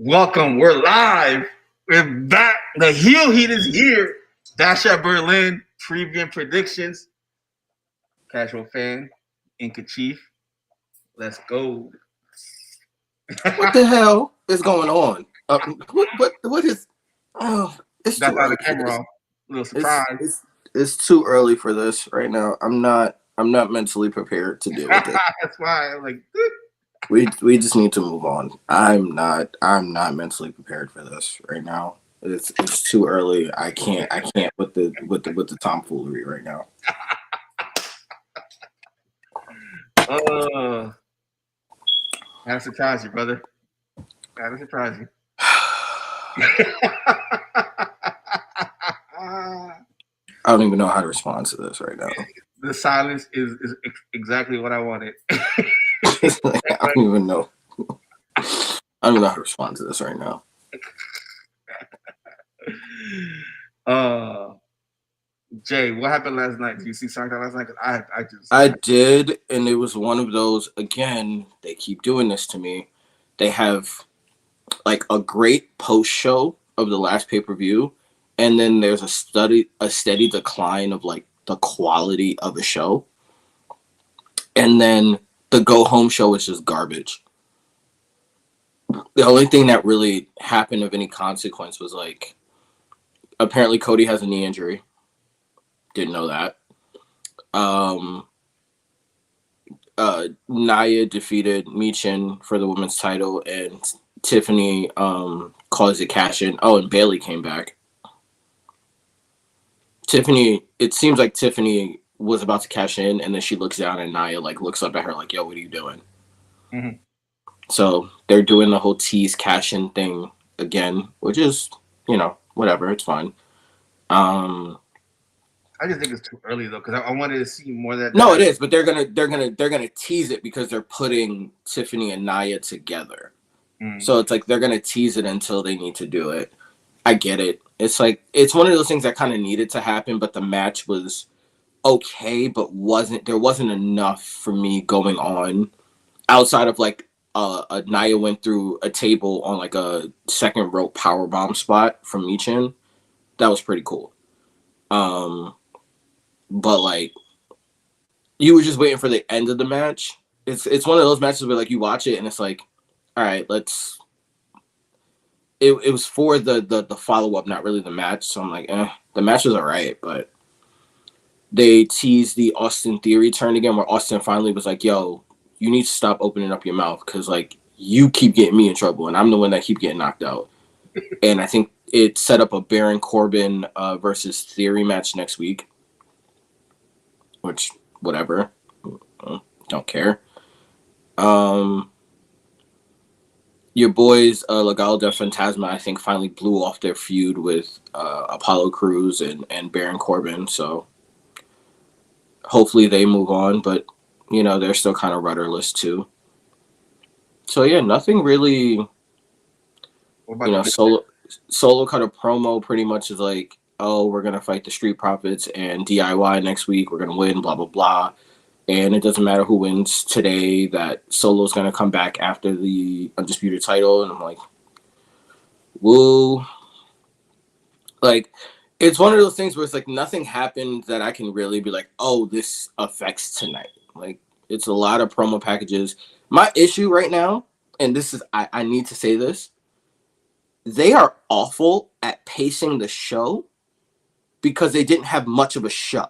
Welcome. We're live. We're back. The heel heat is here. Dasha Berlin, preview predictions. Casual fan, Inca Chief. Let's go. What the hell is going on? What is? Oh, it's That's too how the early. camera off. Little It's, surprise. it's too early for this right now. I'm not mentally prepared to deal with it. That's why I'm like, We just need to move on. I'm not mentally prepared for this right now. It's too early. I can't with the tomfoolery right now. Gotta surprise you, brother. Gotta surprise you. I don't even know how to respond to this right now. The silence is exactly what I wanted. I don't even know. I don't even know how to respond to this right now. Jay, what happened last night? Did you see SmackDown last night? I did, and it was one of those. Again, they keep doing this to me. They have like a great post show of the last pay-per-view, and then there's a steady decline of like the quality of a show, and then the go home show is just garbage. The only thing that really happened of any consequence was like apparently Cody has a knee injury. Didn't know that. Nia defeated Michin for the women's title, and Tiffany caused a cash in. Oh, and Bayley came back. It seems like Tiffany was about to cash in, and then she looks down, and Nia like looks up at her like, "Yo, what are you doing?" Mm-hmm. So they're doing the whole tease cash in thing again, which is whatever, it's fine. I just think it's too early though, because I wanted to see more of that. No, it is, but they're gonna tease it because they're putting Tiffany and Nia together. So it's like they're gonna tease it until they need to do it. I get it. It's like it's one of those things that kind of needed to happen, but the match was okay, but there wasn't enough for me going on outside of like Nia went through a table on like a second rope powerbomb spot from Michin. That was pretty cool. But like you were just waiting for the end of the match. It's one of those matches where like you watch it and it's like, all right, let's. It was for the follow up, not really the match. So I'm like, the match was alright, but they teased the Austin Theory turn again, where Austin finally was like, "Yo, you need to stop opening up your mouth because like you keep getting me in trouble, and I'm the one that keep getting knocked out." And I think it set up a Baron Corbin versus Theory match next week, which whatever, don't care. Your boys, Legado del Fantasma, I think finally blew off their feud with Apollo Crews and Baron Corbin. So hopefully they move on, but they're still kind of rudderless too. So yeah, nothing really. Solo cut a promo pretty much is like, oh, we're gonna fight the Street Profits and DIY next week. We're gonna win, blah blah blah. And it doesn't matter who wins today, that Solo's going to come back after the Undisputed title. And I'm like, woo. Like, it's one of those things where it's like nothing happened that I can really be like, oh, this affects tonight. Like, it's a lot of promo packages. My issue right now, and this is, I need to say this, they are awful at pacing the show because they didn't have much of a show.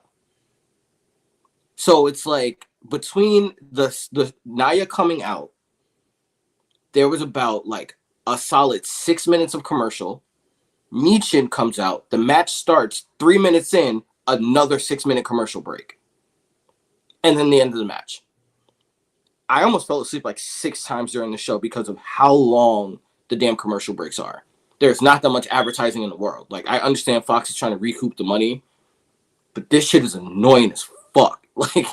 So it's like, between the Nia coming out, there was about like a solid 6 minutes of commercial. Michin comes out. The match starts 3 minutes in, another 6 minute commercial break. And then the end of the match. I almost fell asleep like 6 times during the show because of how long the damn commercial breaks are. There's not that much advertising in the world. Like, I understand Fox is trying to recoup the money, but this shit is annoying as fuck. Like,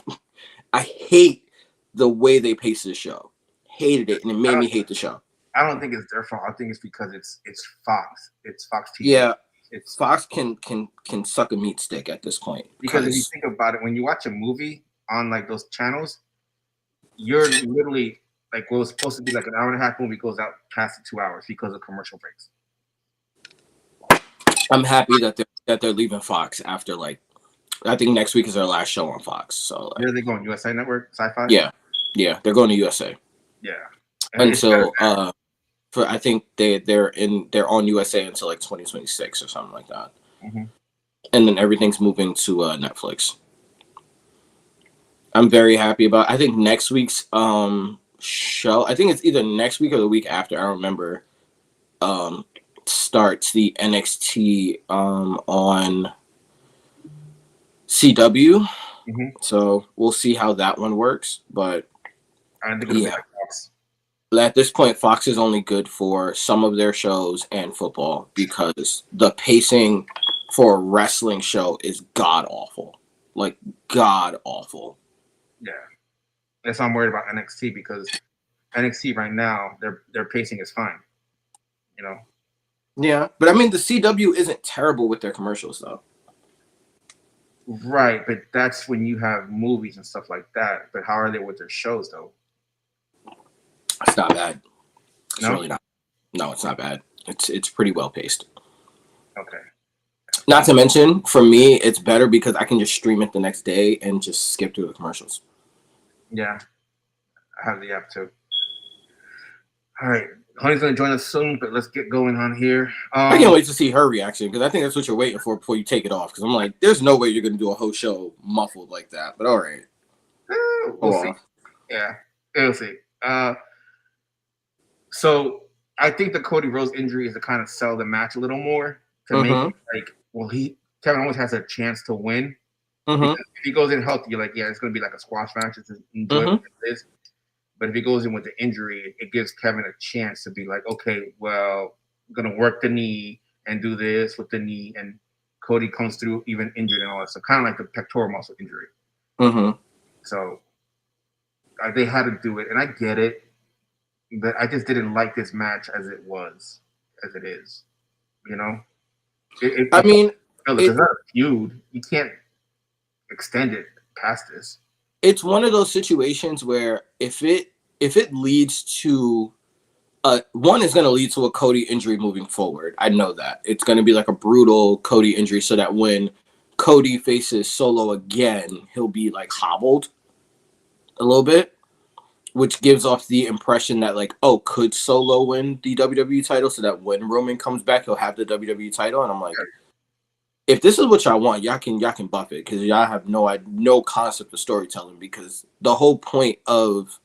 I hate the way they pace the show. Hated it, and it made me hate the show. I don't think it's their fault. I think it's because it's Fox. It's Fox TV. Yeah, it's Fox can suck a meat stick at this point. Because if you think about it, when you watch a movie on like those channels, you're literally Like what was supposed to be like an hour and a half movie goes out past the 2 hours because of commercial breaks. I'm happy that they're leaving Fox after like I think next week is their last show on Fox. So like, Where are they going? USA Network, Sci-Fi. Yeah, they're going to USA. Yeah. Until for I think they're on USA until like 2026 or something like that. Mm-hmm. And then everything's moving to Netflix. I'm very happy about. I think next week's show. I think it's either next week or the week after. I don't remember. Starts the NXT on CW. Mm-hmm. So we'll see how that one works. But I think it'll be like Fox. At this point, Fox is only good for some of their shows and football because the pacing for a wrestling show is god awful. Like god awful. Yeah. That's why I'm worried about NXT because NXT right now, their pacing is fine. You know? Yeah. But I mean the CW isn't terrible with their commercials though. Right, but that's when you have movies and stuff like that. But how are they with their shows though? It's not bad. It's No? really not. No, it's not bad. It's pretty well paced. Okay. Not to mention, for me, it's better because I can just stream it the next day and just skip through the commercials. Yeah. I have the app too. All right. Honey's going to join us soon, but let's get going on here. I can't wait to see her reaction because I think that's what you're waiting for before you take it off. Because I'm like, there's no way you're going to do a whole show muffled like that. But all right. We'll see. Yeah. We'll see. So I think the Cody Rhodes injury is to kind of sell the match a little more to make it like, well, Kevin always has a chance to win. Because if he goes in healthy, you're like, yeah, it's going to be like a squash match. It's enjoyable it is. But if he goes in with the injury, it gives Kevin a chance to be like, okay, well, I'm going to work the knee and do this with the knee. And Cody comes through even injured and all that. So kind of like the pectoral muscle injury. So they had to do it. And I get it. But I just didn't like this match as it is. You know? It's not a feud. You can't extend it past this. It's one of those situations where if it leads to one is going to lead to a Cody injury moving forward. I know that it's going to be like a brutal Cody injury, so that when Cody faces Solo again, he'll be like hobbled a little bit, which gives off the impression that like, oh, could Solo win the WWE title so that when Roman comes back, he'll have the WWE title? And I'm like, if this is what y'all want, y'all can buff it because y'all have no concept of storytelling because the whole point of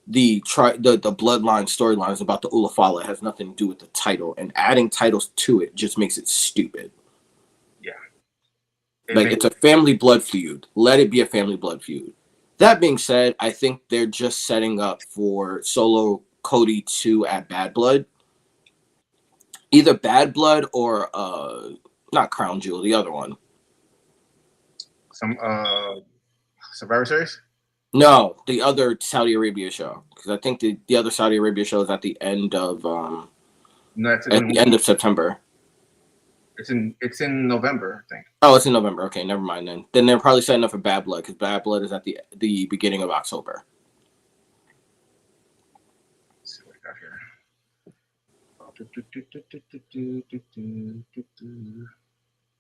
the bloodline storyline is about the Ulafala. It has nothing to do with the title, and adding titles to it just makes it stupid. Yeah. It's a family blood feud. Let it be a family blood feud. That being said, I think they're just setting up for Solo Cody 2 at Bad Blood. Either Bad Blood or not Crown Jewel, the other one. Some Survivor Series? No, the other Saudi Arabia show. Because I think the other Saudi Arabia show is at the end of end of September. It's in November, I think. Oh, it's in November. Okay, never mind then. Then they're probably setting up for Bad Blood because Bad Blood is at the beginning of October. Let's see what I got here.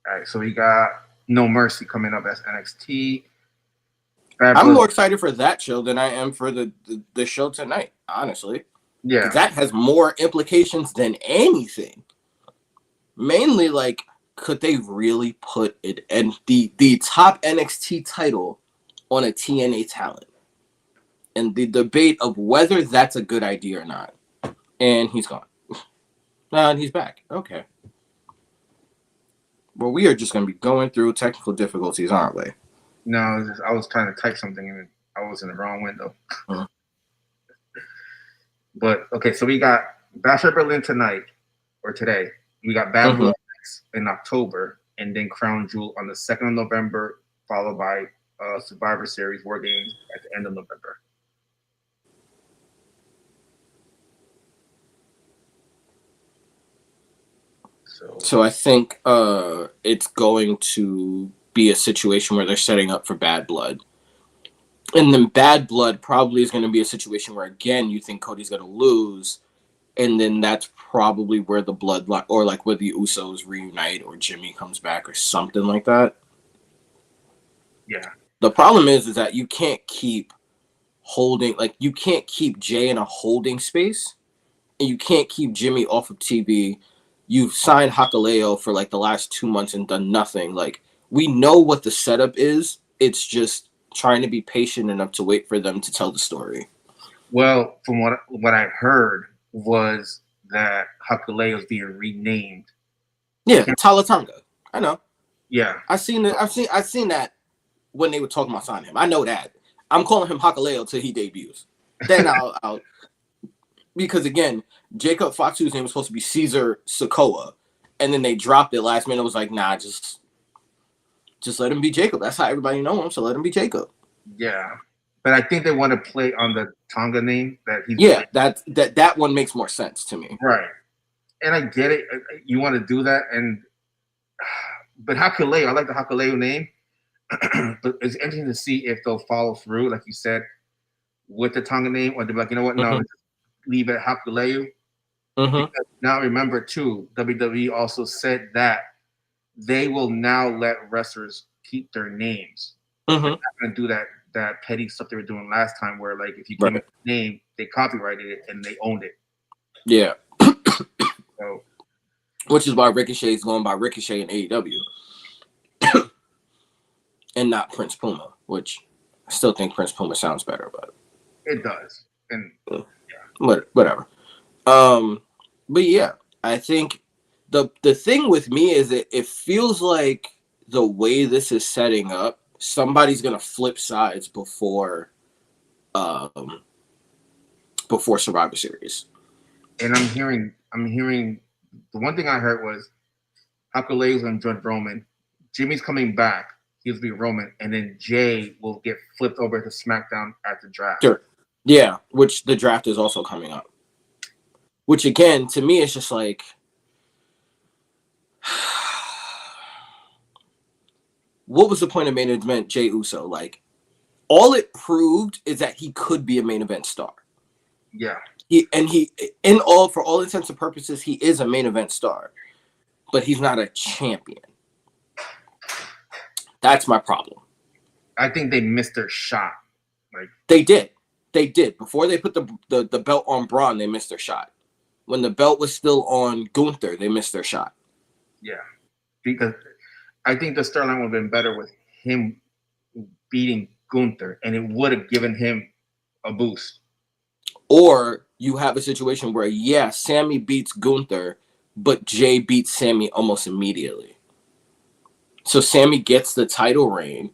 All right, so we got No Mercy coming up as NXT. I'm more excited for that show than I am for the show tonight, honestly. Yeah. That has more implications than anything. Mainly, like, could they really put it and the top NXT title on a TNA talent? And the debate of whether that's a good idea or not. And he's gone. And he's back. Okay. Well, we are just going to be going through technical difficulties, aren't we? No, I was trying to type something and I was in the wrong window. But, okay, so we got Bash at Berlin tonight, or today. We got Bad Blood in October, and then Crown Jewel on the 2nd of November, followed by Survivor Series War Games at the end of November. So I think it's going to be a situation where they're setting up for Bad Blood. And then Bad Blood probably is going to be a situation where, again, you think Cody's going to lose. And then that's probably where the bloodline, or like where the Usos reunite, or Jimmy comes back, or something like that. Yeah. The problem is that you can't keep holding, like, you can't keep Jay in a holding space, and you can't keep Jimmy off of TV. You've signed Hakaleo for like the last 2 months and done nothing. Like, we know what the setup is. It's just trying to be patient enough to wait for them to tell the story. Well, from what I heard was that Hakaleo is being renamed. Yeah, Talatanga. I know. Yeah. I've seen that when they were talking about signing him. I know that. I'm calling him Hakaleo till he debuts. Then I'll because again, Jacob Fatu's name was supposed to be Caesar Sokoa, and then they dropped it last minute. It was like, nah, just let him be Jacob. That's how everybody knows him, so let him be Jacob. Yeah. But I think they want to play on the Tonga name that he's. Yeah, that one makes more sense to me. Right. And I get it. You want to do that, but Hakaleo, I like the Hakaleo name. But it's interesting to see if they'll follow through, like you said, with the Tonga name, or they're like, you know what, no, just leave it Hakaleo. Now remember too, WWE also said that they will now let wrestlers keep their names. They're not gonna do that petty stuff they were doing last time, where like if you came up with a name, they copyrighted it and they owned it. Yeah. So, which is why Ricochet is going by Ricochet in AEW. And not Prince Puma, which I still think Prince Puma sounds better, but it does. And whatever. But yeah, I think the thing with me is that it feels like the way this is setting up, somebody's gonna flip sides before Survivor Series. And I'm hearing the one thing I heard was Hakaleo's gonna join Roman. Jimmy's coming back. He'll be Roman, and then Jay will get flipped over to SmackDown at the draft. Sure. Yeah, which the draft is also coming up. Which again, to me, it's just like, what was the point of main event Jey Uso? Like, all it proved is that he could be a main event star. Yeah. For all intents and purposes, he is a main event star, but he's not a champion. That's my problem. I think they missed their shot. Like they did. Before they put the belt on Braun, they missed their shot. When the belt was still on Gunther, they missed their shot. Yeah, because I think the storyline would have been better with him beating Gunther, and it would have given him a boost. Or you have a situation where, yeah, Sammy beats Gunther, but Jay beats Sammy almost immediately. So Sammy gets the title reign,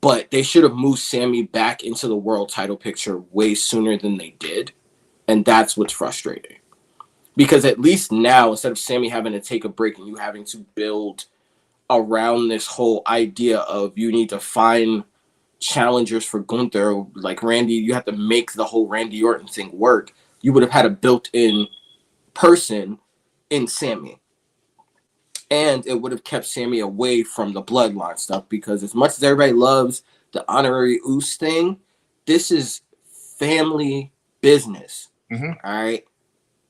but they should have moved Sammy back into the world title picture way sooner than they did. And that's what's frustrating. Because at least now, instead of Sammy having to take a break and you having to build around this whole idea of you need to find challengers for Gunther, like Randy, you have to make the whole Randy Orton thing work. You would have had a built-in person in Sammy. And it would have kept Sammy away from the bloodline stuff, because as much as everybody loves the honorary Uso thing, this is family business. All right?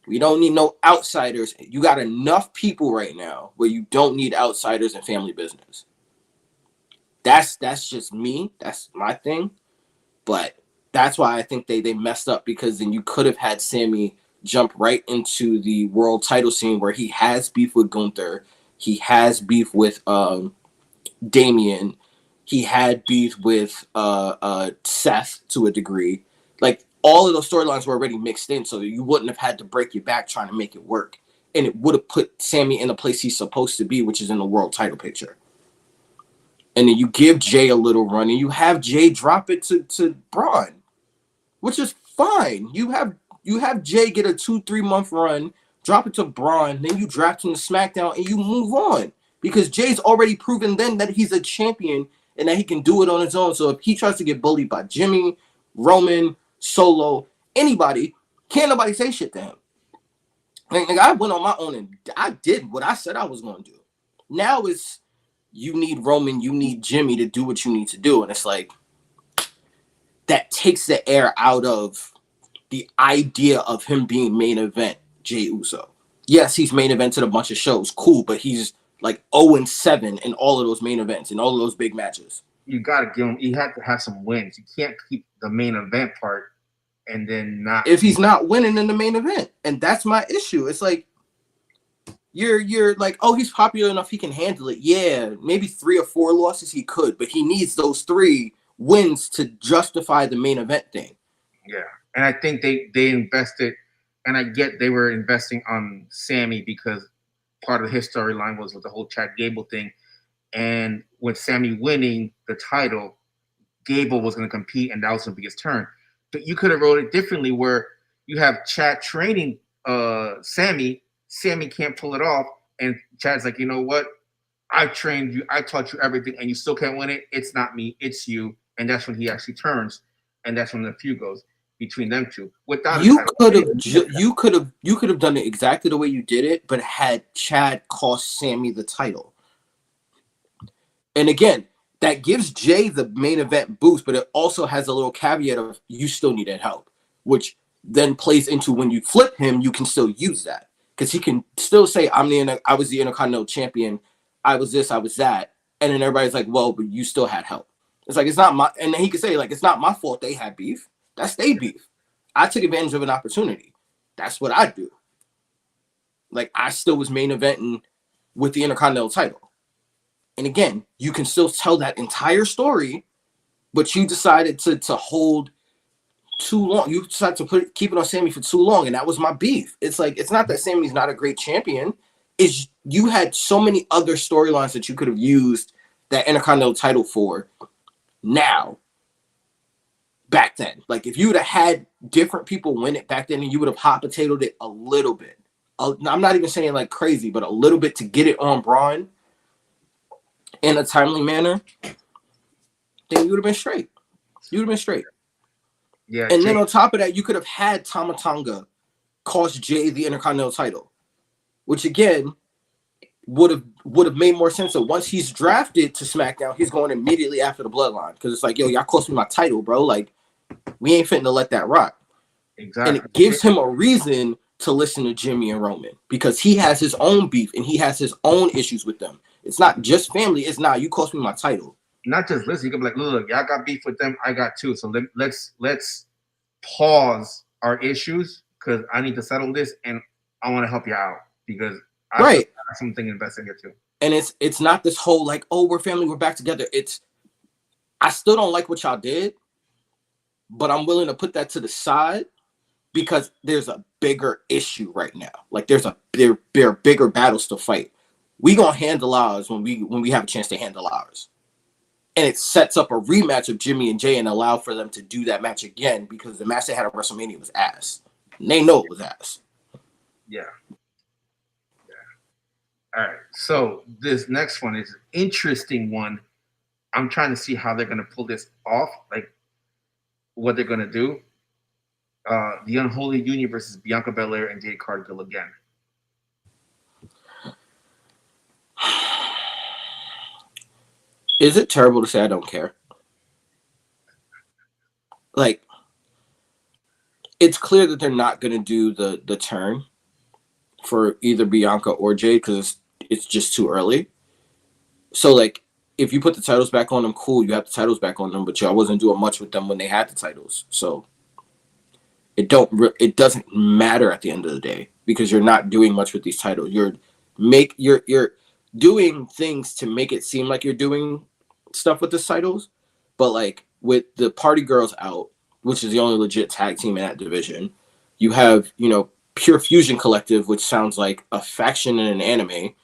We don't need no outsiders. You got enough people right now where you don't need outsiders in family business. That's just me. That's my thing. But that's why I think they messed up, because then you could have had Sammy jump right into the world title scene where he has beef with Gunther. He has beef with Damian. He had beef with Seth to a degree. Like, all of those storylines were already mixed in, so you wouldn't have had to break your back trying to make it work. And it would have put Sammy in the place he's supposed to be, which is in the world title picture. And then you give Jay a little run, and you have Jay drop it to Braun, which is fine. You have Jay get a 2-3 month run, drop it to Braun, then you draft him to SmackDown, and you move on. Because Jay's already proven then that he's a champion and that he can do it on his own. So if he tries to get bullied by Jimmy, Roman, Solo, anybody, can't nobody say shit to him. Like, I went on my own and I did what I said I was going to do. Now it's, you need Roman, you need Jimmy to do what you need to do. And it's like, that takes the air out of the idea of him being main event Jey Uso. Yes, he's main evented a bunch of shows, cool, but he's like 0-7 in all of those main events, in all of those big matches. You gotta give him. You have to have some wins. You can't keep the main event part and then not. If he's not winning in the main event, and that's my issue. It's like you're like, oh, he's popular enough, he can handle it. Yeah, maybe 3 or 4 losses he could, but he needs those 3 wins to justify the main event thing. Yeah, and I think they invested, and I get they were investing on Sammy because part of his storyline was with the whole Chad Gable thing, and with Sammy winning the title, Gable was going to compete, and that was going to be his turn. But you could have wrote it differently, where you have Chad training Sammy. Sammy can't pull it off, and Chad's like, you know what? I trained you, I taught you everything, and you still can't win it. It's not me, it's you. And that's when he actually turns, and that's when the feud goes between them two. Without you could have done it exactly the way you did it, but had Chad cost Sammy the title. And again, that gives Jay the main event boost, but it also has a little caveat of you still needed help, which then plays into when you flip him, you can still use that because he can still say, I was the Intercontinental Champion, I was this, I was that, and then everybody's like, well, but you still had help. It's like, it's not my, and then he could say, like, it's not my fault they had beef. That's their beef. I took advantage of an opportunity. That's what I do. Like, I still was main eventing with the Intercontinental title. And again, you can still tell that entire story, but you decided to hold too long. You decided to keep it on Sammy for too long, and that was my beef. It's like, it's not that Sammy's not a great champion. It's you had so many other storylines that you could have used that Intercontinental title for now. Back then, like if you would have had different people win it back then, and you would have hot potatoed it a little bit. I'm not even saying like crazy, but a little bit to get it on Braun in a timely manner, then you would have been straight. You would have been straight. Yeah. And then on top of that, you could have had Tama Tonga cost Jay the Intercontinental title, which again would have made more sense. So once he's drafted to SmackDown, he's going immediately after the Bloodline because it's like, yo, y'all cost me my title, bro. Like, we ain't fitting to let that rock. Exactly. And it gives him a reason to listen to Jimmy and Roman because he has his own beef and he has his own issues with them. It's not just family. It's not, you cost me my title. Not just listen. You can be like, look, y'all got beef with them. I got too. So let's pause our issues because I need to settle this and I want to help you out because I have something invested here too. And it's not this whole like, oh, we're family, we're back together. It's, I still don't like what y'all did, but I'm willing to put that to the side because there's a bigger issue right now. Like there are bigger battles to fight. We gonna handle ours when we have a chance to handle ours. And it sets up a rematch of Jimmy and Jay and allow for them to do that match again because the match they had at WrestleMania was ass. And they know it was ass. Yeah. All right. So this next one is an interesting one. I'm trying to see how they're going to pull this off, like what they're going to do. The Unholy Union versus Bianca Belair and Jade Cargill again. Is it terrible to say I don't care? Like, it's clear that they're not going to do the turn for either Bianca or Jade because it's just too early. So, like, if you put the titles back on them, cool, you have the titles back on them, but y'all wasn't doing much with them when they had the titles. So, it doesn't matter at the end of the day because you're not doing much with these titles. You're doing things to make it seem like you're doing stuff with the titles, but like with the Party Girls out, which is the only legit tag team in that division, you have, Pure Fusion Collective, which sounds like a faction in an anime.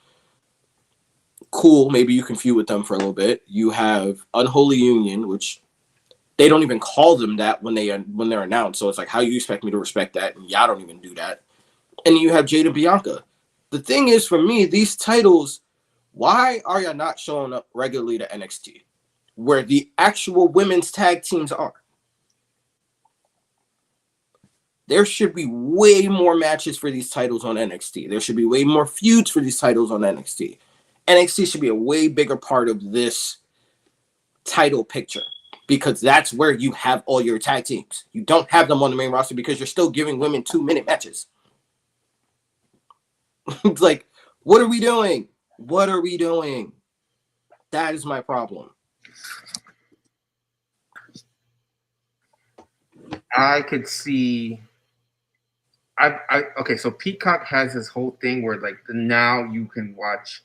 Cool, maybe you can feud with them for a little bit. You have Unholy Union, which they don't even call them that when they're announced. So it's like, how you expect me to respect that? And y'all don't even do that. And then you have Jade and Bianca. The thing is, for me, these titles, why are y'all not showing up regularly to NXT, where the actual women's tag teams are? There should be way more matches for these titles on NXT. There should be way more feuds for these titles on NXT. NXT should be a way bigger part of this title picture. because that's where you have all your tag teams. You don't have them on the main roster because you're still giving women 2-minute matches. It's like, what are we doing? What are we doing? That is my problem. I could see. Okay, so Peacock has this whole thing where like now you can watch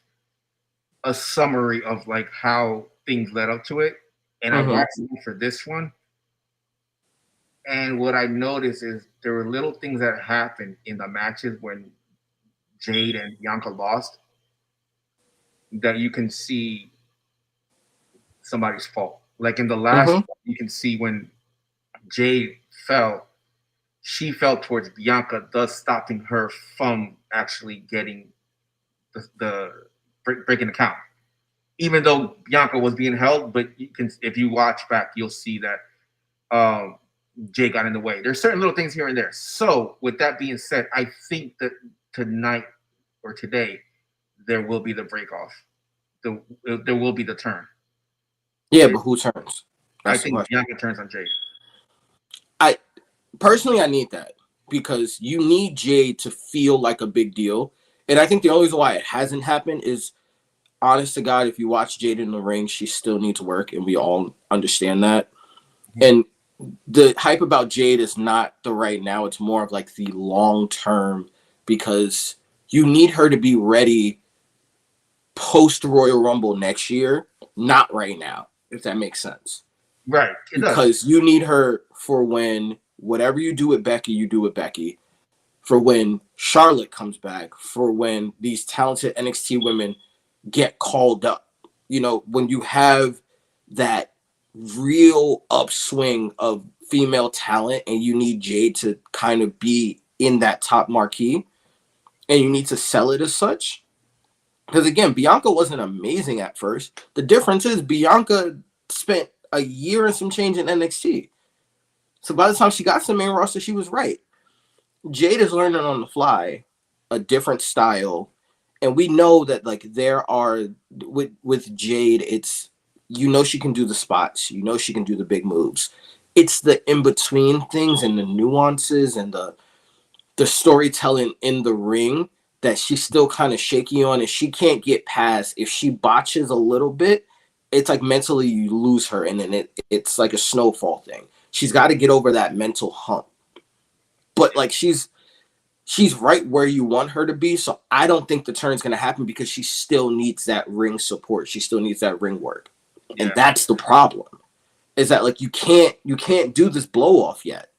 a summary of like how things led up to it, and I watched it for this one. And what I noticed is there were little things that happened in the matches when Jade and Bianca lost that you can see somebody's fault. Like in the last, you can see when Jade fell, she fell towards Bianca, thus stopping her from actually getting the breaking the count. Even though Bianca was being held, but you can, if you watch back, you'll see that Jay got in the way. There's certain little things here and there. So with that being said, I think that tonight or today there will be the break off. There will be the turn. Yeah, but who turns? I think Bianca turns on Jade. Personally, I need that because you need Jade to feel like a big deal. And I think the only reason why it hasn't happened is, honest to God, if you watch Jade in the ring, she still needs work, and we all understand that. And the hype about Jade is not the right now. It's more of like the long term, because you need her to be ready post Royal Rumble next year, not right now, if that makes sense. Right. Because you need her for when whatever you do with Becky, you do with Becky. For when Charlotte comes back, for when these talented NXT women get called up. You know, when you have that real upswing of female talent and you need Jade to kind of be in that top marquee and you need to sell it as such. Because again, Bianca wasn't amazing at first. The difference is Bianca spent a year and some change in NXT. So by the time she got to the main roster, she was right. Jade is learning on the fly a different style. And we know that like there are with Jade, it's, you know, she can do the spots, you know, she can do the big moves. It's the in-between things and the nuances and the storytelling in the ring that she's still kind of shaky on, and she can't get past. If she botches a little bit, it's like mentally you lose her, and then it's like a snowfall thing. She's got to get over that mental hump. But like she's right where you want her to be, so I don't think the turn's going to happen because she still needs that ring support. She still needs that ring work. Yeah. And that's the problem. Is that like you can't do this blow off yet.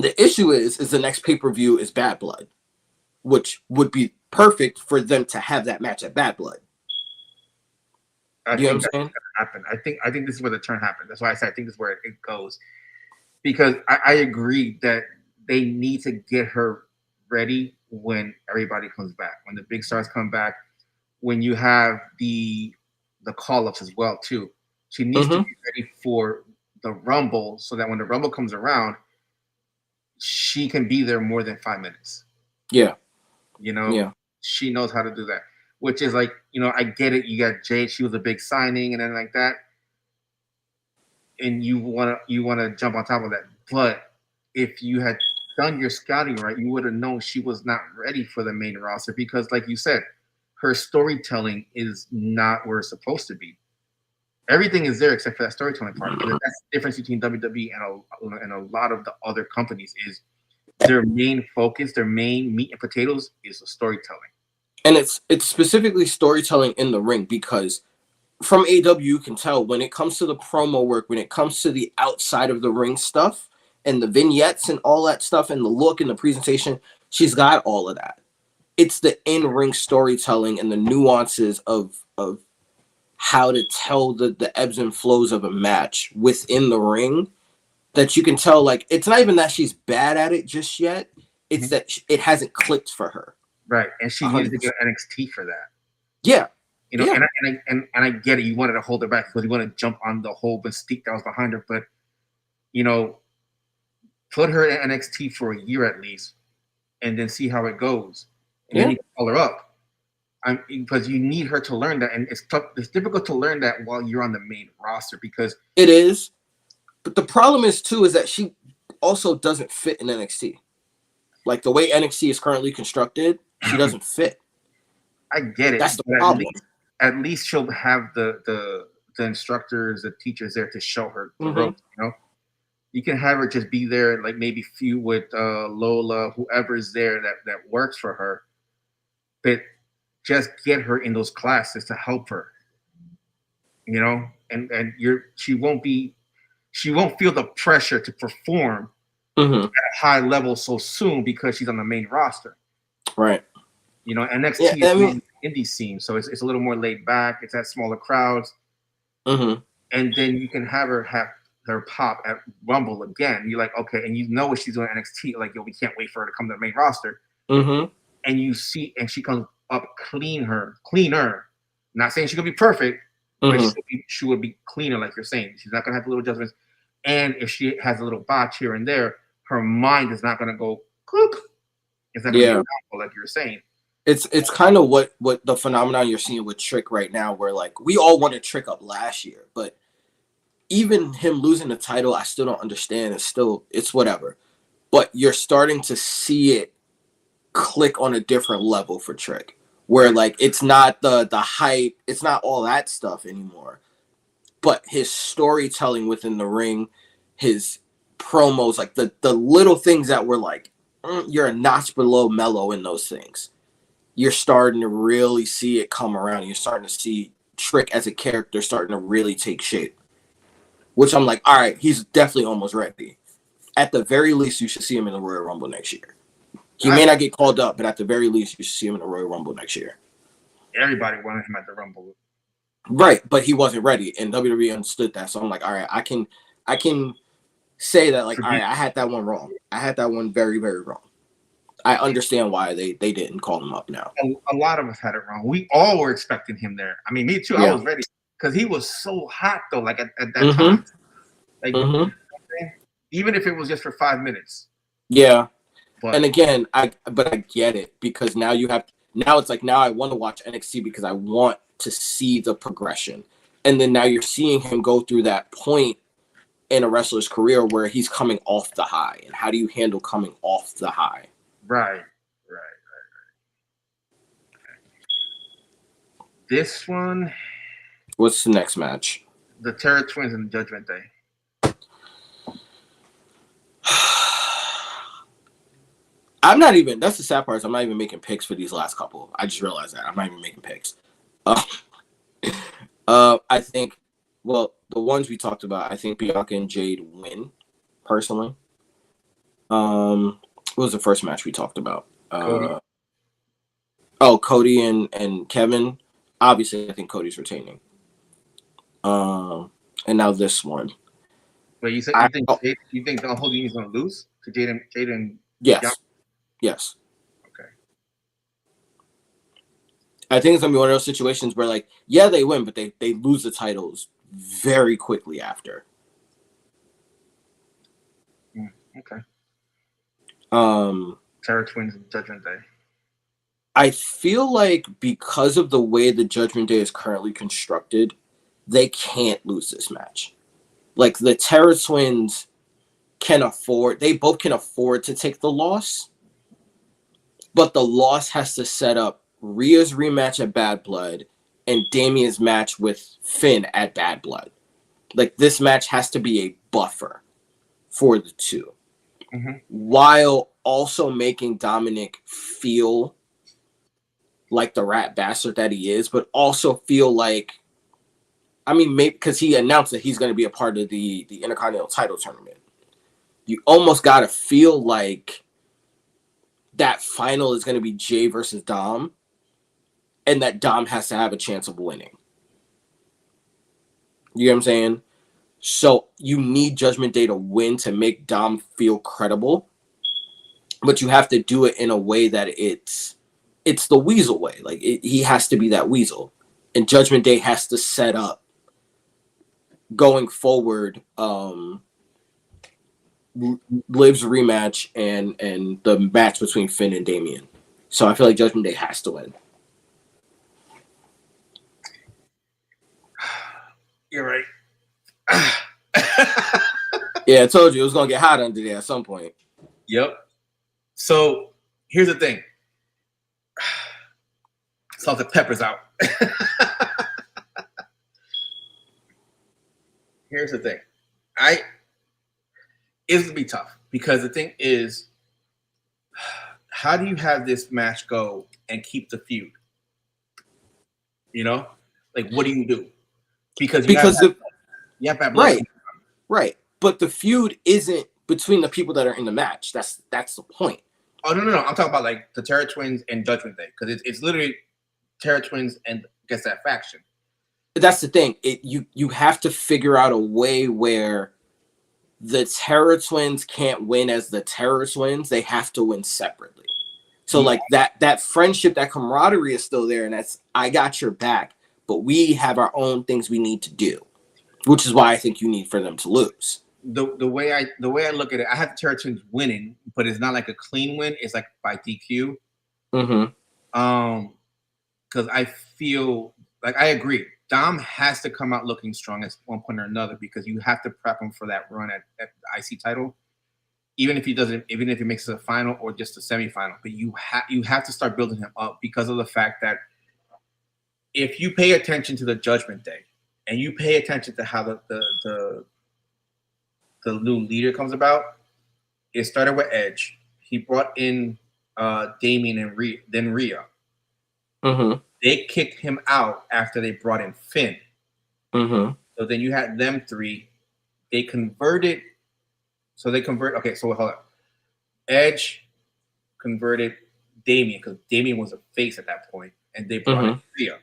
The issue is the next pay-per-view is Bad Blood, which would be perfect for them to have that match at Bad Blood. I think that's going to happen. I think this is where the turn happened. That's why I said I think this is where it goes. Because I agree that they need to get her ready when everybody comes back, when the big stars come back, when you have the call-ups as well too. She needs to be ready for the Rumble so that when the Rumble comes around, she can be there more than 5 minutes. Yeah. You know, she knows how to do that, which is like, you know, I get it. You got Jade. She was a big signing and then like that. And you want to jump on top of that. But if you had done your scouting right, you would have known she was not ready for the main roster because, like you said, her storytelling is not where it's supposed to be. Everything is there except for that storytelling part. And that's the difference between WWE and a lot of the other companies is their main focus, their main meat and potatoes is the storytelling. And it's specifically storytelling in the ring because from AW, you can tell when it comes to the promo work, when it comes to the outside of the ring stuff and the vignettes and all that stuff and the look and the presentation, she's got all of that. It's the in-ring storytelling and the nuances of how to tell the ebbs and flows of a match within the ring that you can tell. Like, it's not even that she's bad at it just yet. It's that it hasn't clicked for her. Right. And she needs to get NXT for that. Yeah. You know, and I get it. You wanted to hold her back because you want to jump on the whole mystique that was behind her. But, you know, put her in NXT for a year at least and then see how it goes. And then you can call her up. Because you need her to learn that, and it's tough. It's difficult to learn that while you're on the main roster because it is. But the problem is too is that she also doesn't fit in NXT. Like the way NXT is currently constructed, she doesn't fit. I get it. That's the problem. At least she'll have the instructors, the teachers there to show her the ropes. You know, you can have her just be there, like maybe feud with Lola, whoever's there that works for her, but just get her in those classes to help her. You know, and she won't feel the pressure to perform at a high level so soon because she's on the main roster. Right. You know, NXT is indie scene, so it's a little more laid back. It's at smaller crowds, and then you can have her pop at Rumble again. You're like, okay, and you know what she's doing at NXT. Like, yo, we can't wait for her to come to the main roster. And you see, and she comes up cleaner. Not saying she's gonna be perfect, but she will be cleaner, like you're saying. She's not gonna have the little adjustments. And if she has a little botch here and there, her mind is not gonna go cook. It's not gonna be like you're saying. It's kind of what the phenomenon you're seeing with Trick right now, where like we all wanted Trick up last year, but even him losing the title, I still don't understand. It's whatever. But you're starting to see it click on a different level for Trick, where like it's not the hype, it's not all that stuff anymore. But his storytelling within the ring, his promos, like the little things that were like, you're a notch below Mellow in those things. You're starting to really see it come around. You're starting to see Trick as a character starting to really take shape. Which I'm like, all right, he's definitely almost ready. At the very least, you should see him in the Royal Rumble next year. He may not get called up, but at the very least, you should see him in the Royal Rumble next year. Everybody wanted him at the Rumble. Right, but he wasn't ready, and WWE understood that. So I'm like, all right, I can say that, like, all right, I had that one wrong. I had that one very, very wrong. I understand why they didn't call him up now. A lot of us had it wrong. We all were expecting him there. I mean, me too. Yeah. I was ready because he was so hot though. Like at that time, like even if it was just for 5 minutes. Yeah, and again, I get it because now it's like now I want to watch NXT because I want to see the progression, and then now you're seeing him go through that point in a wrestler's career where he's coming off the high, and how do you handle coming off the high? Right. This one. What's the next match? The Terror Twins and Judgment Day. I'm not even. That's the sad part. Is I'm not even making picks for these last couple. I just realized that I'm not even making picks. I think. Well, the ones we talked about, I think Bianca and Jade win. Personally. What was the first match we talked about? Cody and Kevin. Obviously, I think Cody's retaining. And now this one. Wait, you think the whole is going to lose to Jade and Yes. Yes. Okay. I think it's going to be one of those situations where, like, yeah, they win, but they lose the titles very quickly after. Okay. Terror Twins and Judgment Day. I feel like because of the way the Judgment Day is currently constructed, they can't lose this match. Like the Terror Twins they both can afford to take the loss, but the loss has to set up Rhea's rematch at Bad Blood and Damian's match with Finn at Bad Blood. Like this match has to be a buffer for the two. While also making Dominic feel like the rat bastard that he is, but also feel like, I mean, maybe because he announced that he's going to be a part of the Intercontinental title tournament. You almost got to feel like that final is going to be Jay versus Dom, and that Dom has to have a chance of winning. You know what I'm saying? So you need Judgment Day to win to make Dom feel credible, but you have to do it in a way that it's the Weasel way. Like he has to be that Weasel, and Judgment Day has to set up going forward. Liv's rematch and the match between Finn and Damian. So I feel like Judgment Day has to win. You're right. Yeah, I told you it was gonna get hot under there at some point. Yep. So here's the thing. Salt and pepper's out. Here's the thing. It's gonna be tough because the thing is, how do you have this match go and keep the feud? You know, like what do you do? Because you have to have blood. Right. But the feud isn't between the people that are in the match. That's the point. Oh no! I'm talking about like the Terror Twins and Judgment Day because it's literally Terror Twins and gets that faction. That's the thing. You have to figure out a way where the Terror Twins can't win as the Terror Twins. They have to win separately. So like that friendship, that camaraderie is still there, and that's I got your back. But we have our own things we need to do, which is why I think you need for them to lose. The way I look at it, I have the Terror Twins winning, but it's not like a clean win. It's like by DQ. Mm-hmm. Because I feel like I agree. Dom has to come out looking strong at one point or another because you have to prep him for that run at the IC title, even if he makes it a final or just a semifinal. But you have to start building him up because of the fact that if you pay attention to the Judgment Day and you pay attention to how the new leader comes about, it started with Edge. He brought in Damien and then Rhea. Mm-hmm. They kicked him out after they brought in Finn. Mm-hmm. So then you had them three. They converted. Okay, so hold on. Edge converted Damien because Damien was a face at that point, and they brought in Rhea.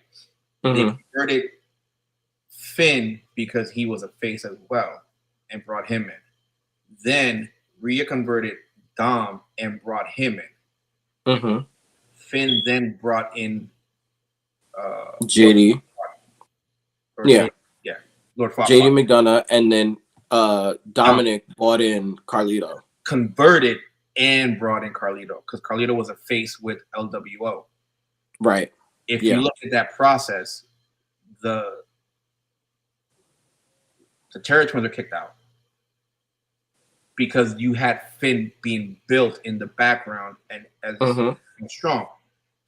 They converted Finn because he was a face as well and brought him in. Then Rhea converted Dom and brought him in. Mm-hmm. Finn then brought in JD. Lord Farquaad. JD McDonough, and then Dominic brought in Carlito. Converted and brought in Carlito because Carlito was a face with LWO. Right. If you look at that process, the Terror Twins are kicked out because you had Finn being built in the background and as strong.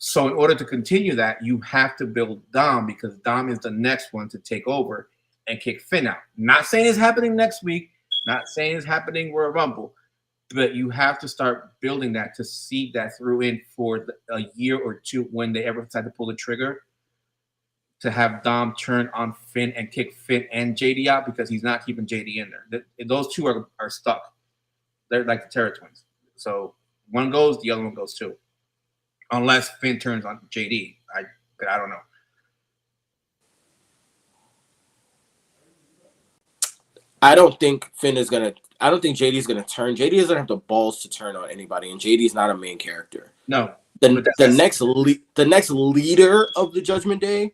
So in order to continue that, you have to build Dom because Dom is the next one to take over and kick Finn out. Not saying it's happening next week, not saying it's happening Royal Rumble, but you have to start building that to see that through in for a year or two when they ever decide to pull the trigger to have Dom turn on Finn and kick Finn and JD out because he's not keeping JD in there. Those two are stuck. They're like the Terror Twins. So one goes, the other one goes too. Unless Finn turns on JD. I don't know. I don't think JD is gonna turn. JD doesn't have the balls to turn on anybody, and JD is not a main character. No. The next leader of the Judgment Day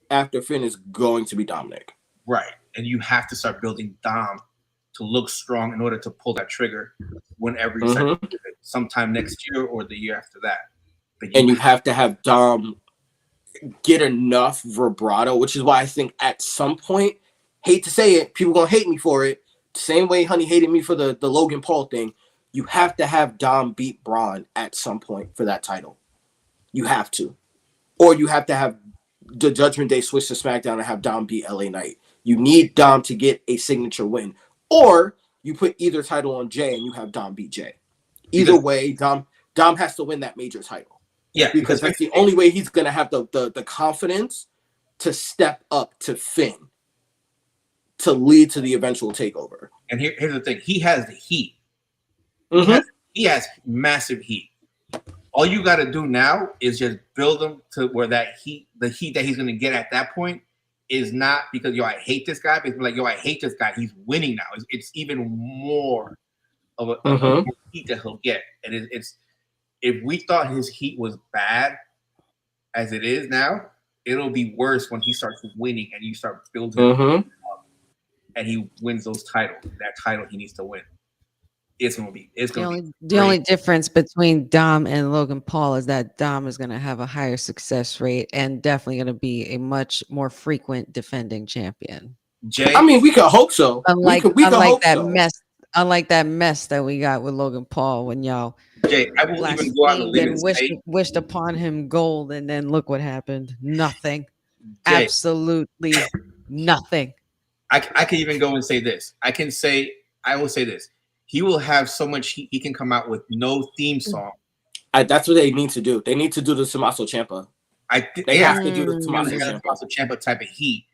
after Finn is going to be Dominic. Right. And you have to start building Dom to look strong in order to pull that trigger whenever you start doing it, sometime next year or the year after that. And you have to have Dom get enough vibrato, which is why I think at some point, hate to say it, people gonna hate me for it. Same way Honey hated me for the Logan Paul thing. You have to have Dom beat Braun at some point for that title. You have to. Or you have to have the Judgment Day switch to SmackDown and have Dom beat LA Knight. You need Dom to get a signature win. Or you put either title on Jay and you have Dom beat Jay. Either way, Dom has to win that major title. Yeah, because that's the only way he's gonna have the confidence to step up to Finn to lead to the eventual takeover. And here's the thing: he has the heat. He has massive heat. All you got to do now is just build him to where the heat that he's gonna get at that point is not because I hate this guy, but it's like I hate this guy. He's winning now. It's even more of a heat that he'll get, and it's. If we thought his heat was bad as it is now, it'll be worse when he starts winning and you start building up and he wins those titles. That title he needs to win. It's gonna be the only difference between Dom and Logan Paul is that Dom is gonna have a higher success rate and definitely gonna be a much more frequent defending champion. Jay, I mean, we could hope so. Unlike we could hope that so. mess, unlike that mess that we got with Logan Paul when y'all Jay, I will even go out on a blasphemed limb and and say, wished upon him gold, and then look what happened. Nothing. Jay, Absolutely nothing. I can even go and say this. I will say this. He will have so much heat. He can come out with no theme song. That's what they need to do. They need to do the Tommaso Ciampa. They have to do the Tommaso Ciampa type of heat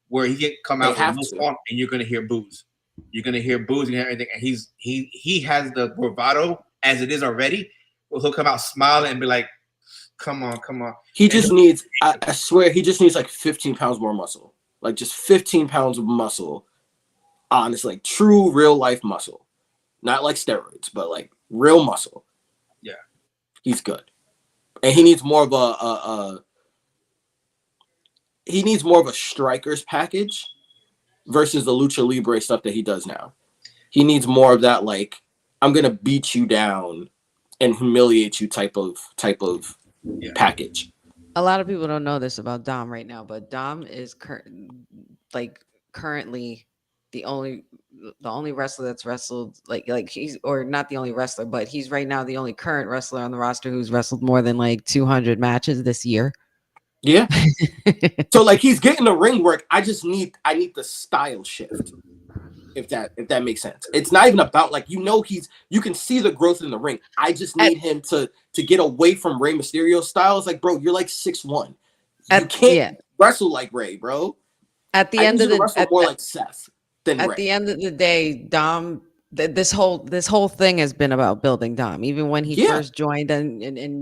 where he can come out with no song and you're gonna hear boos. You're gonna hear boos and everything. And he has the bravado as it is already. Well, he'll come out smiling and be like, "Come on." He just needs. I swear, he just needs like 15 pounds more muscle. Like just 15 pounds of muscle. Honestly, like true real life muscle, not like steroids, but like real muscle. Yeah, he's good, and he needs more of he needs more of a striker's package versus the lucha libre stuff that he does now. He needs more of that, like, I'm gonna beat you down and humiliate you type of package. A lot of people don't know this about Dom right now, but Dom is currently the only wrestler that's wrestled like he's, or not the only wrestler, but he's right now the only current wrestler on the roster who's wrestled more than like 200 matches this year. Yeah. So like he's getting the ring work. I need the style shift. If that makes sense. It's not even about like, you can see the growth in the ring. I just need him to get away from Rey Mysterio style. It's like, bro, you're like 6'1". You can't wrestle like Rey, bro. At the end of the more like Seth than at Rey. the end of the day, Dom, this whole thing has been about building Dom. Even when he first joined and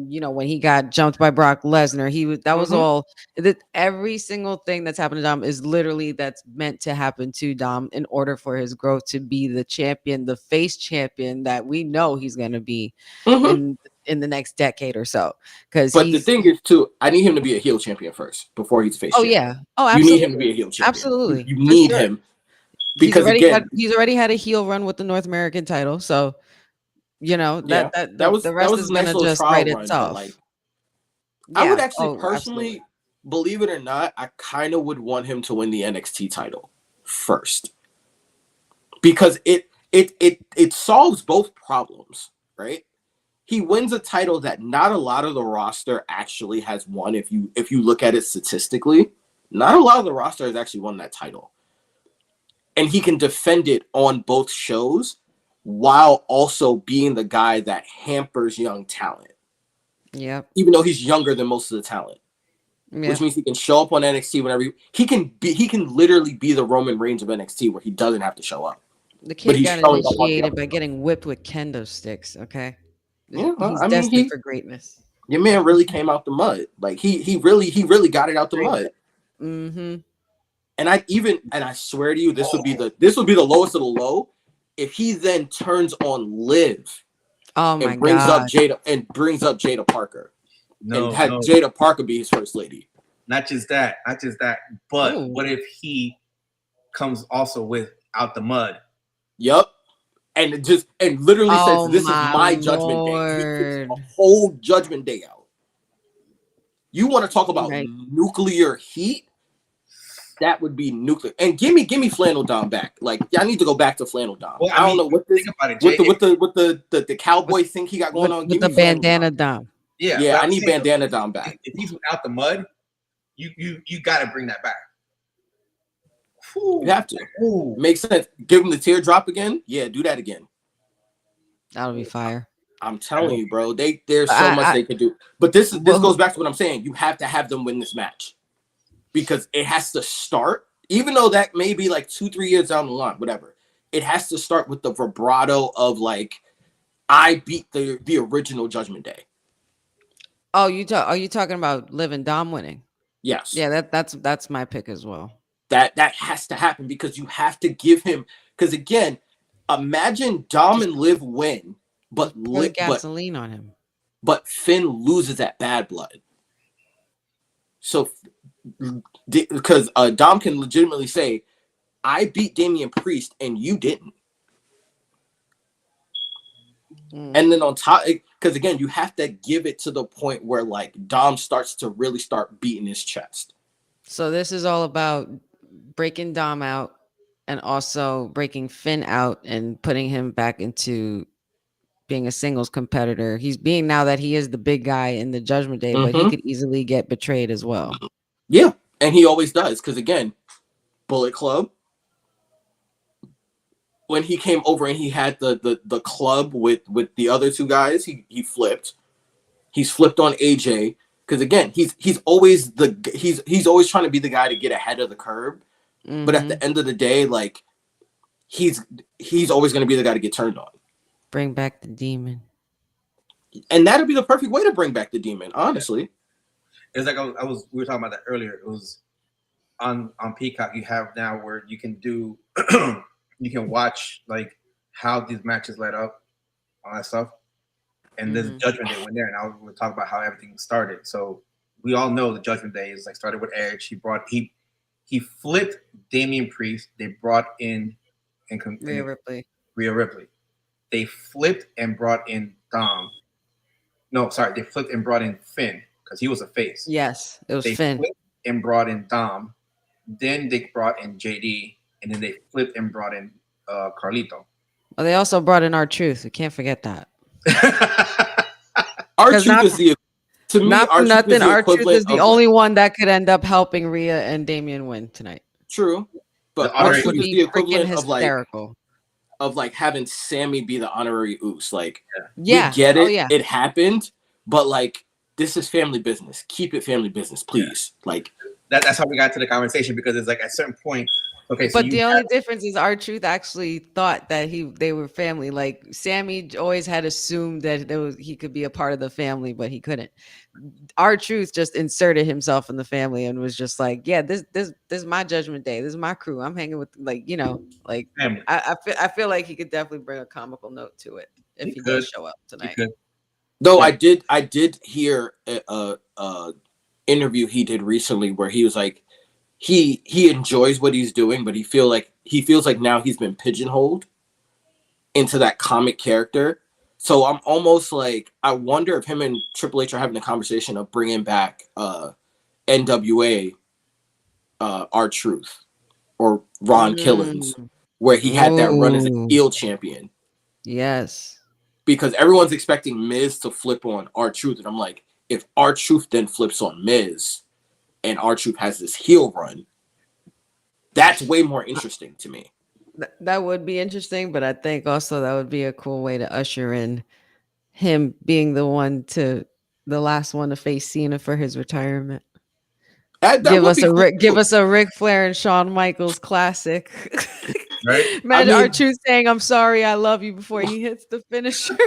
when he got jumped by Brock Lesnar, that was all that. Every single thing that's happened to Dom is literally that's meant to happen to Dom in order for his growth to be the champion, the face champion that we know he's going to be in the next decade or so. But the thing is too, I need him to be a heel champion first before he's face champion. Yeah. Oh, absolutely. You need him to be a heel champion. Absolutely. You need him. Because he's already had a heel run with the North American title, so the rest is going to just write itself. I would actually personally, believe it or not, I kind of would want him to win the NXT title first, because it solves both problems, right? He wins a title that not a lot of the roster actually has won. If you look at it statistically, not a lot of the roster has actually won that title. And he can defend it on both shows while also being the guy that hampers young talent. Yeah. Even though he's younger than most of the talent. Yeah. Which means he can show up on NXT whenever he can literally be the Roman Reigns of NXT where he doesn't have to show up. The kid got initiated by getting whipped with kendo sticks, okay? Yeah, he's destined for greatness. Your man really came out the mud. Like he really got it out the mud. Mm-hmm. And I swear to you, this would be the lowest of the low if he then turns on Liv. Oh my and brings God. up Jada Parker. And had Jada Parker be his first lady. Not just that. But what if he comes also with Out the Mud? Yup. And literally says, "This is my Judgment Day." A whole Judgment Day out. You want to talk about nuclear heat? That would be nuclear. And give me Flannel Dom back. Like, I need to go back to Flannel Dom. Well, I don't know what this with the cowboy thing he got going on. With the bandana Dom. Yeah, I need bandana Dom back. If he's without the mud, you got to bring that back. You have to. Ooh. Makes sense. Give him the teardrop again. Yeah, do that again. That'll be fire. I'm telling you, bro. There's so much they could do. But this goes back to what I'm saying. You have to have them win this match. Because it has to start, even though that may be like 2-3 years down the line, whatever. It has to start with the vibrato of like, I beat the original Judgment Day. Oh, are you talking about Liv and Dom winning? Yes. Yeah, that's my pick as well. That has to happen because you have to give him. Because again, imagine Dom and Liv win, but gasoline on him. But Finn loses at Bad Blood. So. Because Dom can legitimately say, I beat Damian Priest and you didn't. And then on top, because again, you have to give it to the point where like Dom starts to really start beating his chest. So this is all about breaking Dom out and also breaking Finn out and putting him back into being a singles competitor. He's being now that he is the big guy in the Judgment Day, but he could easily get betrayed as well. Yeah, and he always does because again, Bullet Club. When he came over and he had the club with the other two guys, he flipped. He's flipped on AJ because again, he's always always trying to be the guy to get ahead of the curve. Mm-hmm. But at the end of the day, like he's always going to be the guy to get turned on. Bring back the demon, and that'd be the perfect way to bring back the demon. Honestly, it's like we were talking about that earlier. It was on Peacock. You have now where you can do. You can watch like how these matches led up, all that stuff, and this Judgment Day went there, and I will talk about how everything started. So we all know the Judgment Day is like started with Edge. He flipped Damian Priest. They brought in Rhea Ripley. They flipped and brought in Dom. No, sorry, they flipped and brought in Finn because he was a face. Yes, it was they Finn. Flipped and brought in Dom. Then they brought in JD. And then they flipped and brought in Carlito. Well, they also brought in R-Truth. We can't forget that. R-Truth is the to me. Not for nothing. R-Truth is the only one that could end up helping Rhea and Damian win tonight. True, but R-Truth would be the equivalent of like having Sammy be the honorary Uso. Like, we get it. It happened, but like this is family business. Keep it family business, please. Yeah. Like that's how we got to the conversation because it's like at a certain point. Okay, so but the only difference is R-Truth actually thought that they were family. Like Sammy always had assumed that he could be a part of the family, but he couldn't. R-Truth just inserted himself in the family and was just like, yeah, this is my Judgment Day. This is my crew. I'm hanging with I feel like he could definitely bring a comical note to it if he does show up tonight. Though I did hear a interview he did recently where he was like. He enjoys what he's doing, but he feels like now he's been pigeonholed into that comic character. So I'm almost like I wonder if him and Triple H are having a conversation of bringing back NWA R-Truth or Ron Killings, where he had that run as a heel champion. Yes, because everyone's expecting Miz to flip on R-Truth, and I'm like, if R-Truth then flips on Miz. And R-Truth has this heel run. That's way more interesting to me. That would be interesting, but I think also that would be a cool way to usher in him being the last one to face Cena for his retirement. Give us a Ric Flair and Shawn Michaels classic. Right? Imagine R-Truth saying, "I'm sorry, I love you" before he hits the finisher.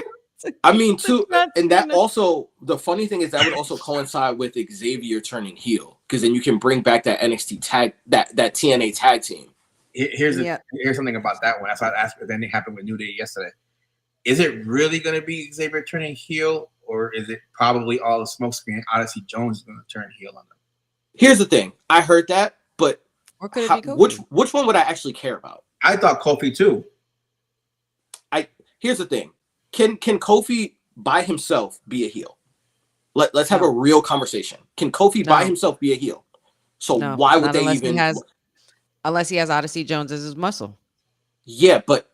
I mean, too, and that also, the funny thing is that would also coincide with Xavier turning heel, because then you can bring back that NXT tag, that TNA tag team. Here's something about that one. That's why I asked, but then it happened with New Day yesterday. Is it really going to be Xavier turning heel, or is it probably all the smokescreen? Odyssey Jones is going to turn heel on them. Here's the thing. I heard that, but or could it be Kofi? Which one would I actually care about? I thought Kofi too. Here's the thing. Can Kofi by himself be a heel? Let's have a real conversation. Can Kofi by himself be a heel? So why would they even? Unless he has Odyssey Jones as his muscle. Yeah, but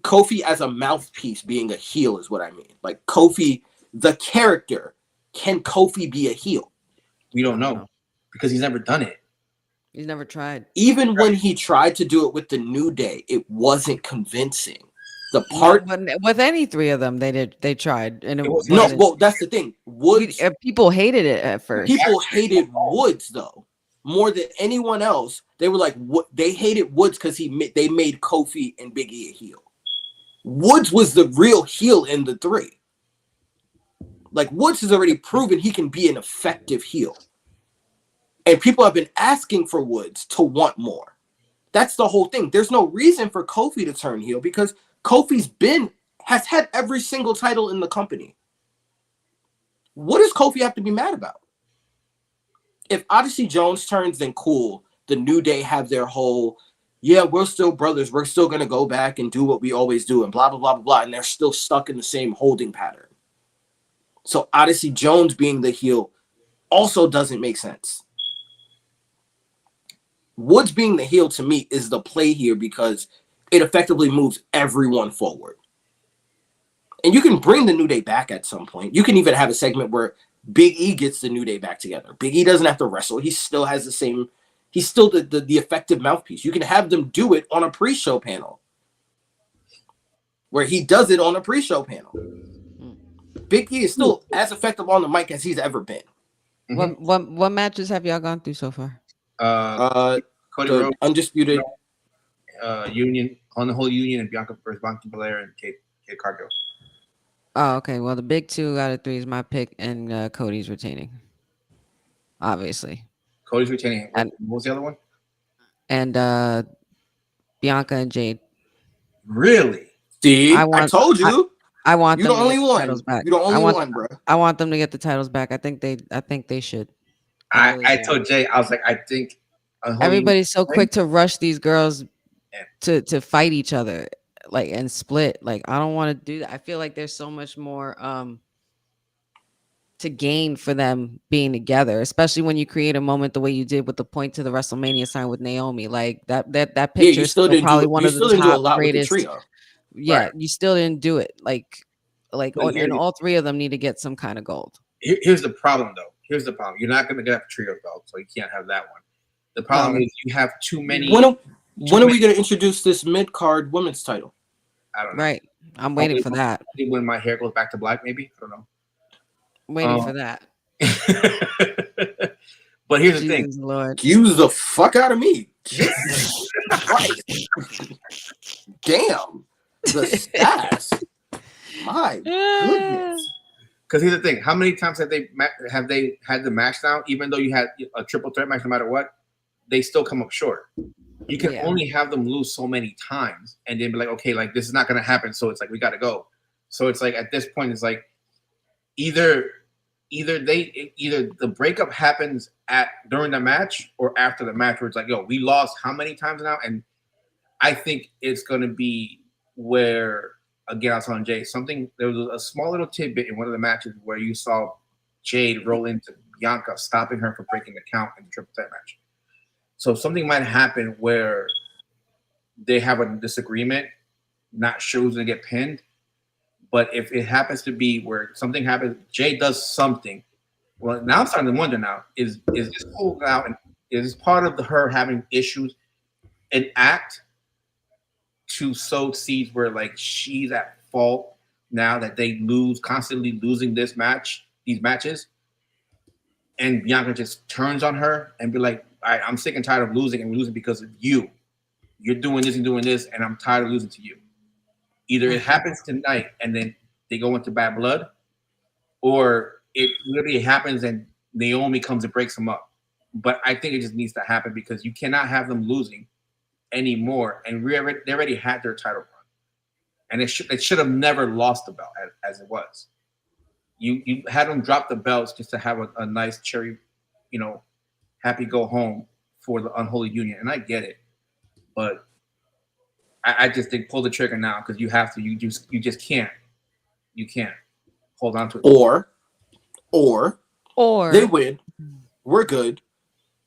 Kofi as a mouthpiece being a heel is what I mean. Like Kofi, the character, can Kofi be a heel? We don't know because he's never done it. He's never tried. Even when he tried to do it with the New Day, it wasn't convincing. The part with any three of them, they tried, and it was well. That's the thing. Woods, people hated it at first. People hated Woods though more than anyone else. They were like, they hated Woods because they made Kofi and Big E a heel. Woods was the real heel in the three. Like Woods has already proven he can be an effective heel, and people have been asking for Woods to want more. That's the whole thing. There's no reason for Kofi to turn heel because Kofi's has had every single title in the company. What does Kofi have to be mad about? If Odyssey Jones turns, then cool. The New Day have their whole, we're still brothers. We're still going to go back and do what we always do and blah, blah, blah, blah, blah. And they're still stuck in the same holding pattern. So Odyssey Jones being the heel also doesn't make sense. Woods being the heel to me is the play here because it effectively moves everyone forward. And you can bring the New Day back at some point. You can even have a segment where Big E gets the New Day back together. Big E doesn't have to wrestle. He still has the same. He's still the effective mouthpiece. You can have them do it on a pre-show panel where he does it on a pre-show panel. Big E is still as effective on the mic as he's ever been. What matches have y'all gone through so far? Cody Rhodes, Undisputed Union, on the whole Union, and Bianca versus Bianca Belair and Kate Cargill. Oh, okay. Well, the big 2 out of 3 is my pick, and Cody's retaining. Obviously. Cody's retaining. What was the other one? And Bianca and Jade. Really? See, I told you. I want you them the only one. Titles back. You the only one, bro. I want them to get the titles back. I think they should. I told Jay, I was like, I think everybody's so quick to rush these girls to fight each other, like, and split. Like, I don't want to do that. I feel like there's so much more to gain for them being together, especially when you create a moment the way you did with the point to the WrestleMania sign with Naomi. Like that picture is still probably one of the top greatest. Yeah, you still didn't do it. And all 3 of them need to get some kind of gold. Here's the problem, though. Here's the problem. You're not going to get a trio belt, so you can't have that one. The problem is you have too many. When are we going to introduce this mid-card women's title? I don't know. Right. I'm waiting for that. When my hair goes back to black, maybe. I don't know. Waiting for that. But here's the thing. Lord. Use the fuck out of me. Jesus Christ. Damn. The stats. My goodness. Because here's the thing: how many times have they had the match now? Even though you had a triple threat match, no matter what, they still come up short. You can only have them lose so many times, and then be like, okay, like this is not going to happen. So it's like we got to go. So it's like at this point, it's like either the breakup happens during the match or after the match, where it's like, yo, we lost how many times now? And I think it's going to be where. Again, I was telling Jay there was a small little tidbit in one of the matches where you saw Jade roll into Bianca, stopping her from breaking the count in the triple threat match. So something might happen where they have a disagreement, not sure who's going to get pinned. But if it happens to be where something happens, Jade does something. Well, now I'm starting to wonder now, is this whole now, and is part of her having issues an act to sow seeds where like she's at fault now that they constantly losing these matches, and Bianca just turns on her and be like, all right, I'm sick and tired of losing, and we're losing because of you. You're doing this and doing this, and I'm tired of losing to you. Either it happens tonight and then they go into bad blood, or it literally happens and Naomi comes and breaks them up. But I think it just needs to happen because you cannot have them losing anymore, and they already had their title run, and it should have never lost the belt as it was. You had them drop the belts just to have a nice cherry, happy go home for the unholy union, and I get it, but I just think pull the trigger now because you have to. You just can't. You can't hold on to it. Or they win, we're good,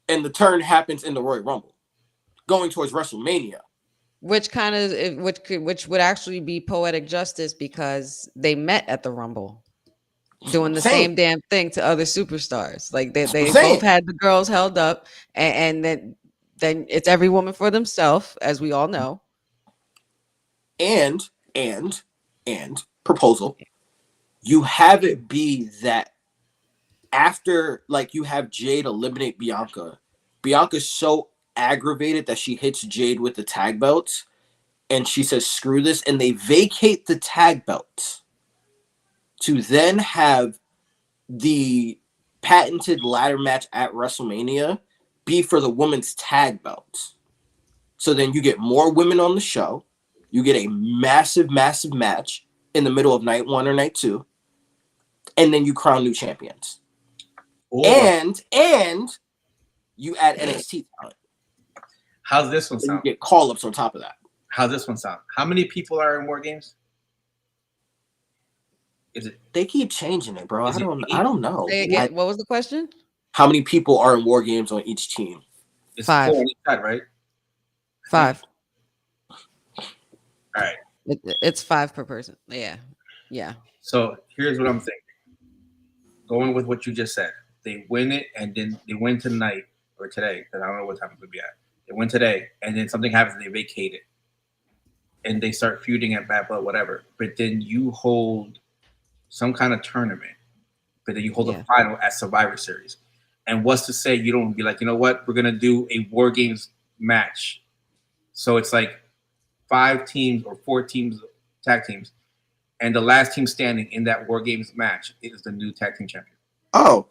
and the turn happens in the Royal Rumble. Going towards WrestleMania, which would actually be poetic justice because they met at the Rumble, doing the same damn thing to other superstars. Like they both had the girls held up, and then it's every woman for themselves, as we all know. And proposal, you have it be that after, like, you have Jade eliminate Bianca. Bianca's so aggravated that she hits Jade with the tag belts, and she says screw this, and they vacate the tag belts to then have the patented ladder match at WrestleMania be for the women's tag belts. So then you get more women on the show, you get a massive match in the middle of night 1 or night 2, and then you crown new champions. And you add NXT talent. How's this one sound? You get call-ups on top of that. How's this one sound? How many people are in War Games? They keep changing it, bro. I don't know. What was the question? How many people are in War Games on each team? It's 5. 4 on each side, right? 5. All right. It's 5 per person. Yeah. Yeah. So here's what I'm thinking. Going with what you just said, they win it, and then they win tonight or today, because I don't know what time it's gonna be at. They win today, and then something happens, and they vacate it, and they start feuding at Bad Blood, whatever. But then you hold some kind of tournament, but then you hold a final at Survivor Series. And what's to say you don't be like, you know what, we're gonna do a War Games match. So it's like 5 teams or 4 teams, tag teams. And the last team standing in that War Games match is the new tag team champion. Oh,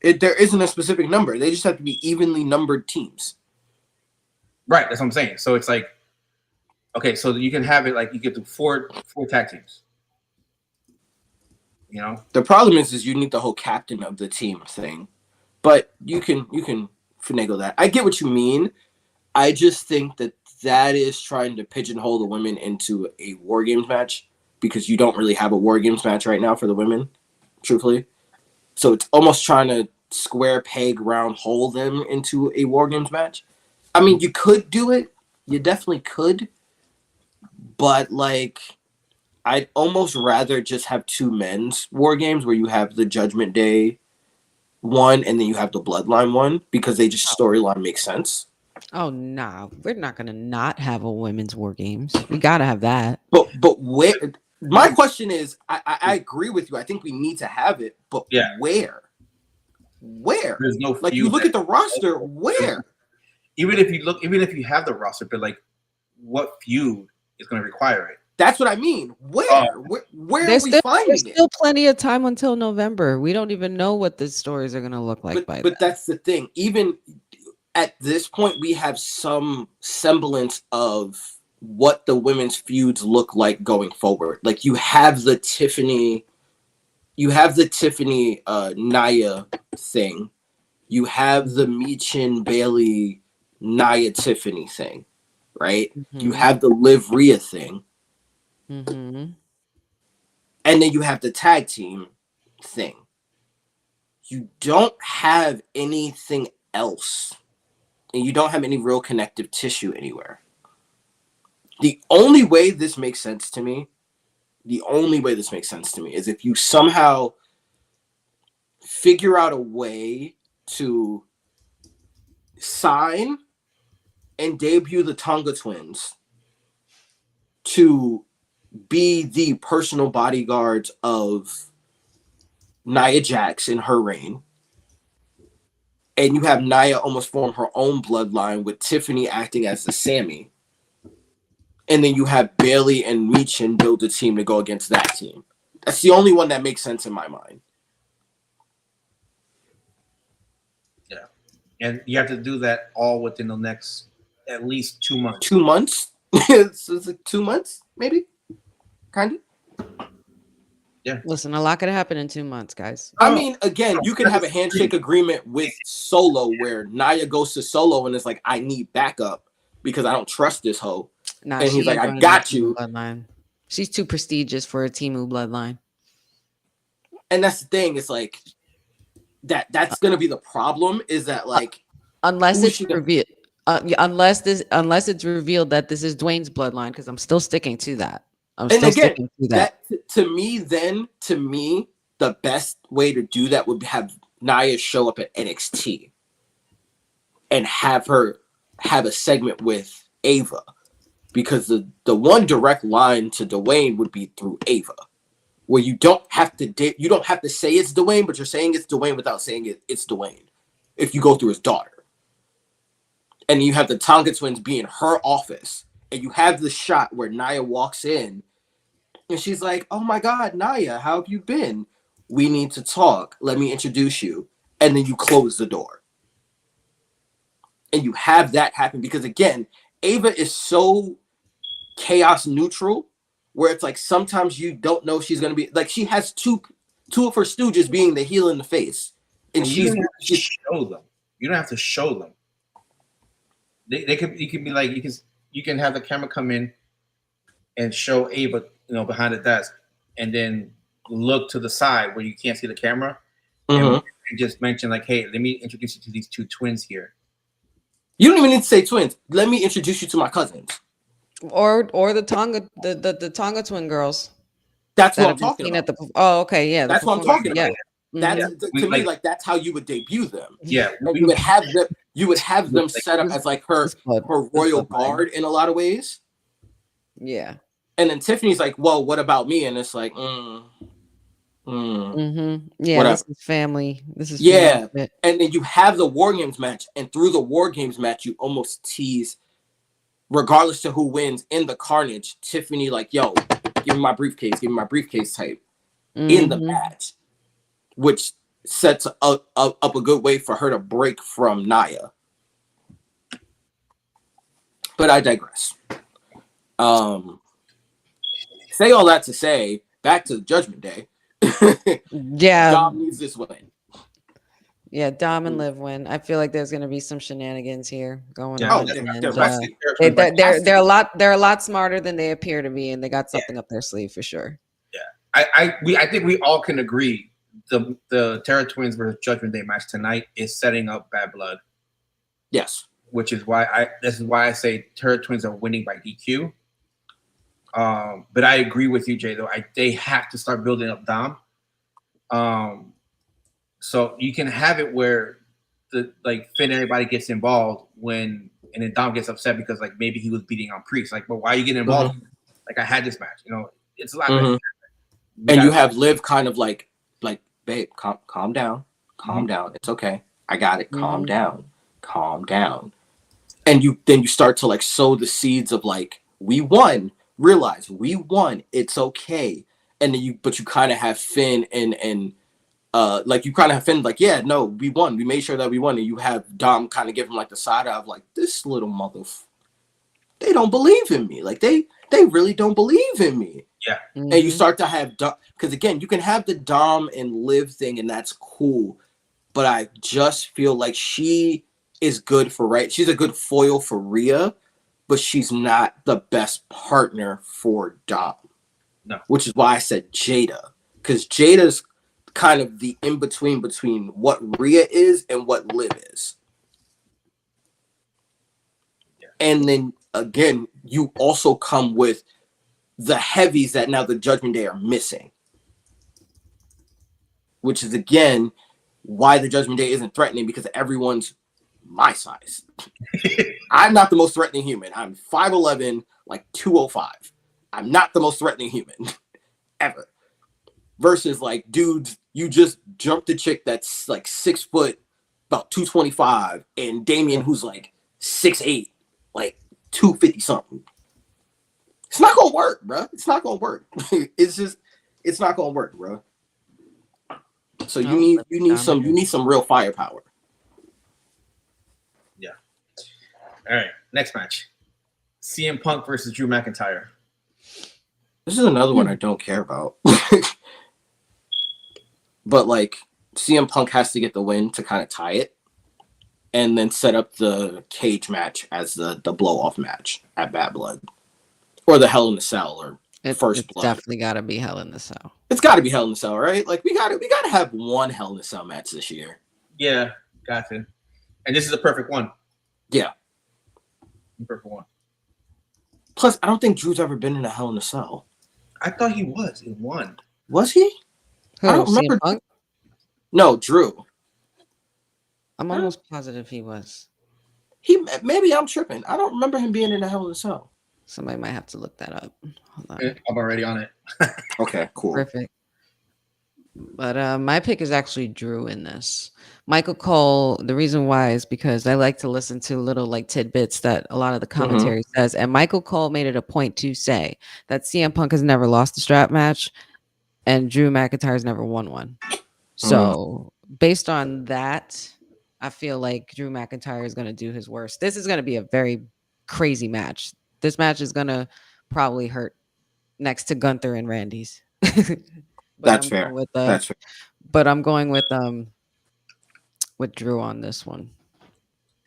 there isn't a specific number. They just have to be evenly numbered teams. Right, that's what I'm saying. So it's like, okay, so you can have it like you get to four tag teams. You know, the problem is you need the whole captain of the team thing, but you can finagle that. I get what you mean. I just think that is trying to pigeonhole the women into a War Games match, because you don't really have a War Games match right now for the women, truthfully. So it's almost trying to square peg round hole them into a War Games match. I mean, you could do it. You definitely could. But, like, I'd almost rather just have 2 men's War Games where you have the Judgment Day one and then you have the Bloodline one, because they just storyline makes sense. Oh, nah. We're not going to not have a women's War Games. We got to have that. But where... My question is, I agree with you. I think we need to have it, but where? Where? There's no like, you look at the roster, where? Even if you have the roster, but like, what feud is going to require it? That's what I mean. Where are we finding it? There's still plenty of time until November. We don't even know what the stories are going to look like by then. But that's the thing. Even at this point, we have some semblance of what the women's feuds look like going forward. Like, you have the Tiffany Nia thing. You have the Michin Bailey Nia Tiffany thing, right? Mm-hmm. You have the Liv Rhea thing. Mm-hmm. And then you have the tag team thing. You don't have anything else. And you don't have any real connective tissue anywhere. The only way this makes sense to me is if you somehow figure out a way to sign and debut the Tonga Twins to be the personal bodyguards of Nia Jax in her reign. And you have Nia almost form her own bloodline with Tiffany acting as the Sammy. And then you have Bailey and Michin build a team to go against that team. That's the only one that makes sense in my mind. Yeah. And you have to do that all within the next at least 2 months. 2 months? It's like 2 months, maybe? Kind of? Yeah. Listen, a lot could happen in 2 months, guys. I mean, again, you can have a handshake agreement with Solo where Nia goes to Solo and is like, I need backup because I don't trust this hoe. Nah, and he's like, I got you. Bloodline. She's too prestigious for a Temu bloodline. And that's the thing. It's like that's gonna be the problem. Is that like unless it's revealed, unless it's revealed that this is Dwayne's bloodline, because I'm still sticking to that. Sticking to that. To me, the best way to do that would have Nia show up at NXT and have her have a segment with Ava. Because the one direct line to Dwayne would be through Ava, where you don't have to say it's Dwayne, but you're saying it's Dwayne without saying it's Dwayne. If you go through his daughter, and you have the Tonga Twins be in her office, and you have the shot where Nia walks in, and she's like, "Oh my God, Nia, how have you been? We need to talk. Let me introduce you," and then you close the door, and you have that happen because again, Ava is so chaos neutral where it's like sometimes you don't know she's going to be like she has two of her stooges being the heel in the face and you don't have to show them. You don't have to show them. You can be like you can have the camera come in and show Ava, behind the desk, and then look to the side where you can't see the camera, and just mention like, "Hey, let me introduce you to these 2 twins here." You don't even need to say twins. Let me introduce you to my cousins. Or the Tonga twin girls. That's what I'm talking about. Okay, yeah. That's what I'm talking about. Yeah. That's to me like that's how you would debut them. Yeah, and you would have them set up as like her royal guard in a lot of ways. Yeah. And then Tiffany's like, well, what about me? And it's like, Yeah, whatever. this is family. This is family. And then you have the War Games match, and through the War Games match, you almost tease, regardless to who wins in the Carnage, Tiffany like, yo, give me my briefcase type in the match, which sets up a good way for her to break from Nia. But I digress. Say all that to say, back to Judgment Day. Yeah, Dom needs this win. Yeah, Dom and Liv win. I feel like there's going to be some shenanigans here going on. They're a lot smarter than they appear to be, and they got something up their sleeve for sure. Yeah, I think we all can agree the Terra Twins versus Judgment Day match tonight is setting up Bad Blood. Yes, which is why I say Terra Twins are winning by DQ. But I agree with you, Jay. Though they have to start building up Dom. So you can have it where Finn and everybody gets involved and then Dom gets upset because like maybe he was beating on Priest. Like, but why are you getting involved? Like I had this match, it's a lot. And you have Liv kind of like, babe, calm down, down. It's okay. I got it. Calm down. And then you start to like sow the seeds of like, we won. Realize we won. It's okay. And then you kind of have Finn and you kind of have Finn like, yeah, no, we won. We made sure that we won. And you have Dom kind of give him like the side eye of like, this little they don't believe in me. Like they really don't believe in me. Yeah. And you start to have Dom, because again, you can have the Dom and Liv thing, and that's cool. But I just feel like she is good she's a good foil for Rhea, but she's not the best partner for Dom. No. Which is why I said Jada. Because Jada's kind of the in-between between what Rhea is and what Liv is. Yeah. And then, again, you also come with the heavies that now the Judgment Day are missing. Which is, again, why the Judgment Day isn't threatening, because everyone's my size. I'm not the most threatening human. I'm 5'11", like 205. I'm not the most threatening human ever. Versus like dudes, you just jumped a chick that's like 6 foot, about 225, and Damian who's like 6'8", like 250 something. It's not gonna work, bro. It's not gonna work. It's not gonna work, bro. So you need some real firepower. Yeah. All right. Next match. CM Punk versus Drew McIntyre. This is another one I don't care about. But like CM Punk has to get the win to kind of tie it, and then set up the cage match as the blow off match at Bad Blood, or the Hell in the Cell, or First Blood. Definitely got to be Hell in the Cell. It's got to be Hell in the Cell, right? Like we got to have one Hell in the Cell match this year. Yeah, got to. And this is a perfect one. Yeah, perfect one. Plus, I don't think Drew's ever been in a Hell in a Cell. I thought he was. He won. Was he? Who, I don't remember. Punk? No, Drew. I'm almost positive he was. Maybe I'm tripping. I don't remember him being in a Hell in a Cell. Somebody might have to look that up. Hold on. Okay, I'm already on it. Okay, cool. Perfect. But my pick is actually Drew in this. Michael Cole, the reason why is because I like to listen to little like tidbits that a lot of the commentary says. And Michael Cole made it a point to say that CM Punk has never lost a strap match and Drew McIntyre's never won one. So based on that, I feel like Drew McIntyre is going to do his worst. This is going to be a very crazy match. This match is going to probably hurt next to Gunther and Randy's. That's fair. That's fair. But I'm going with Drew on this one.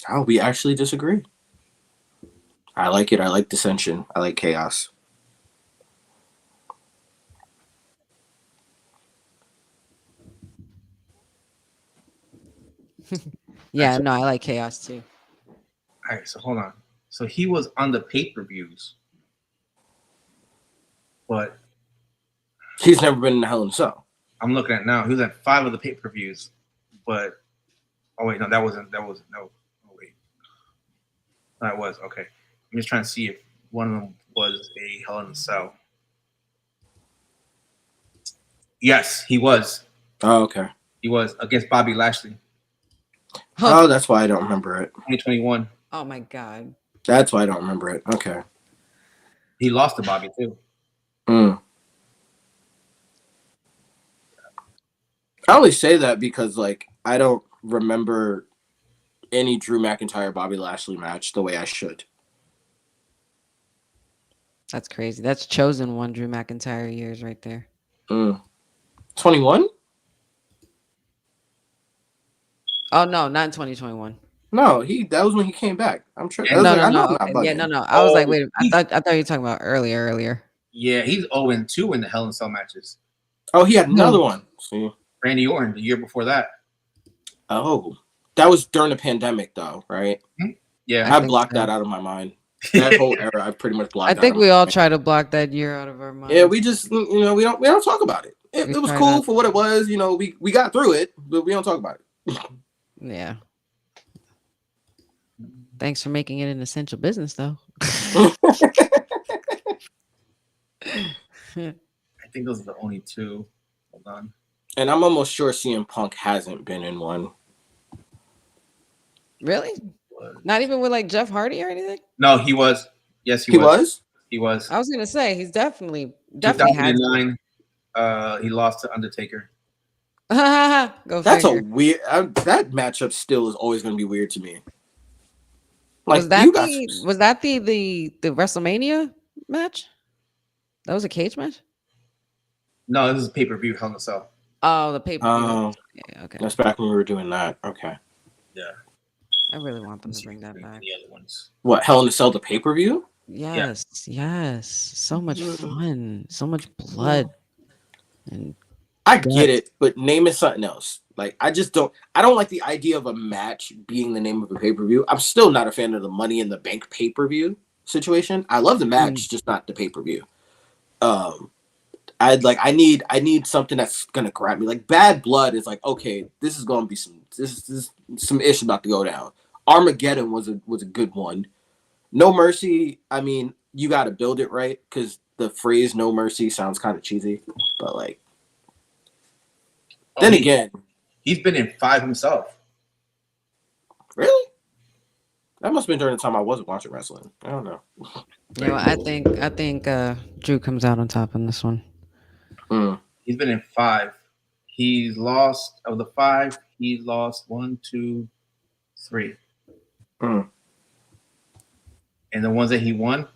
Oh, we actually disagree. I like it. I like dissension. I like chaos. Yeah, no, I like chaos too. All right, so hold on. So he was on the pay-per-views, but He's never been in Hell in a Cell. I'm looking at now. He was at 5 of the pay-per-views, but oh wait, no, that wasn't. No. Oh wait, that was okay. I'm just trying to see if one of them was a Hell in a Cell. Yes, he was. Oh, okay. He was against Bobby Lashley, Oh, that's why I don't remember it. 2021. Oh my god. That's why I don't remember it. Okay. He lost to Bobby too. I only say that because like I don't remember any Drew McIntyre Bobby Lashley match the way I should. That's crazy. That's chosen one Drew McIntyre years right there. 21? Oh no, not in 2021. No, that was when he came back. I'm sure. No. Okay. Yeah, no. I was like, wait. I thought you were talking about earlier. Yeah, he's 0-2 in the Hell in a Cell matches. Oh, he had another one. See, Randy Orton the year before that. oh, that was during the pandemic, though, right? Yeah, I blocked that out of my mind. That whole era, I pretty much blocked. I think we all try to block that year out of our mind. Yeah, we just, we don't talk about it. It was cool for what it was. We got through it, but we don't talk about it. Yeah. Thanks for making it an essential business, though. I think those are the only two. Hold on. And I'm almost sure CM Punk hasn't been in one. Really? Not even with like Jeff Hardy or anything? No, he was. Yes, he was. He was. I was gonna say he's definitely 2009. He lost to Undertaker. Go That's figure. a weird. That matchup still is always going to be weird to me. Like, was that the WrestleMania match? That was a cage match? No, this is a pay-per-view Hell in a Cell. Oh, the pay-per-view. Oh, yeah, okay. That's back when we were doing that. Okay. Yeah. I really want them to bring that back. The other ones. What, Hell in a Cell, the pay-per-view? Yes. So much fun. So much blood. And I get it, but name it something else. Like, I don't like the idea of a match being the name of a pay-per-view. I'm still not a fan of the Money in the Bank pay-per-view situation. I love the match, just not the pay-per-view. I need something that's gonna grab me. Like Bad Blood is like, okay, this is gonna be some ish about to go down. Armageddon was a good one. No Mercy, I mean, you gotta build it right, because the phrase No Mercy sounds kind of cheesy, but like then again, he's been in 5 himself. Really? That must have been during the time I wasn't watching wrestling. I don't know. You know, I think Drew comes out on top on this one. He's been in 5. He's lost of the 5. He lost 1, 2, 3. And the ones that he won,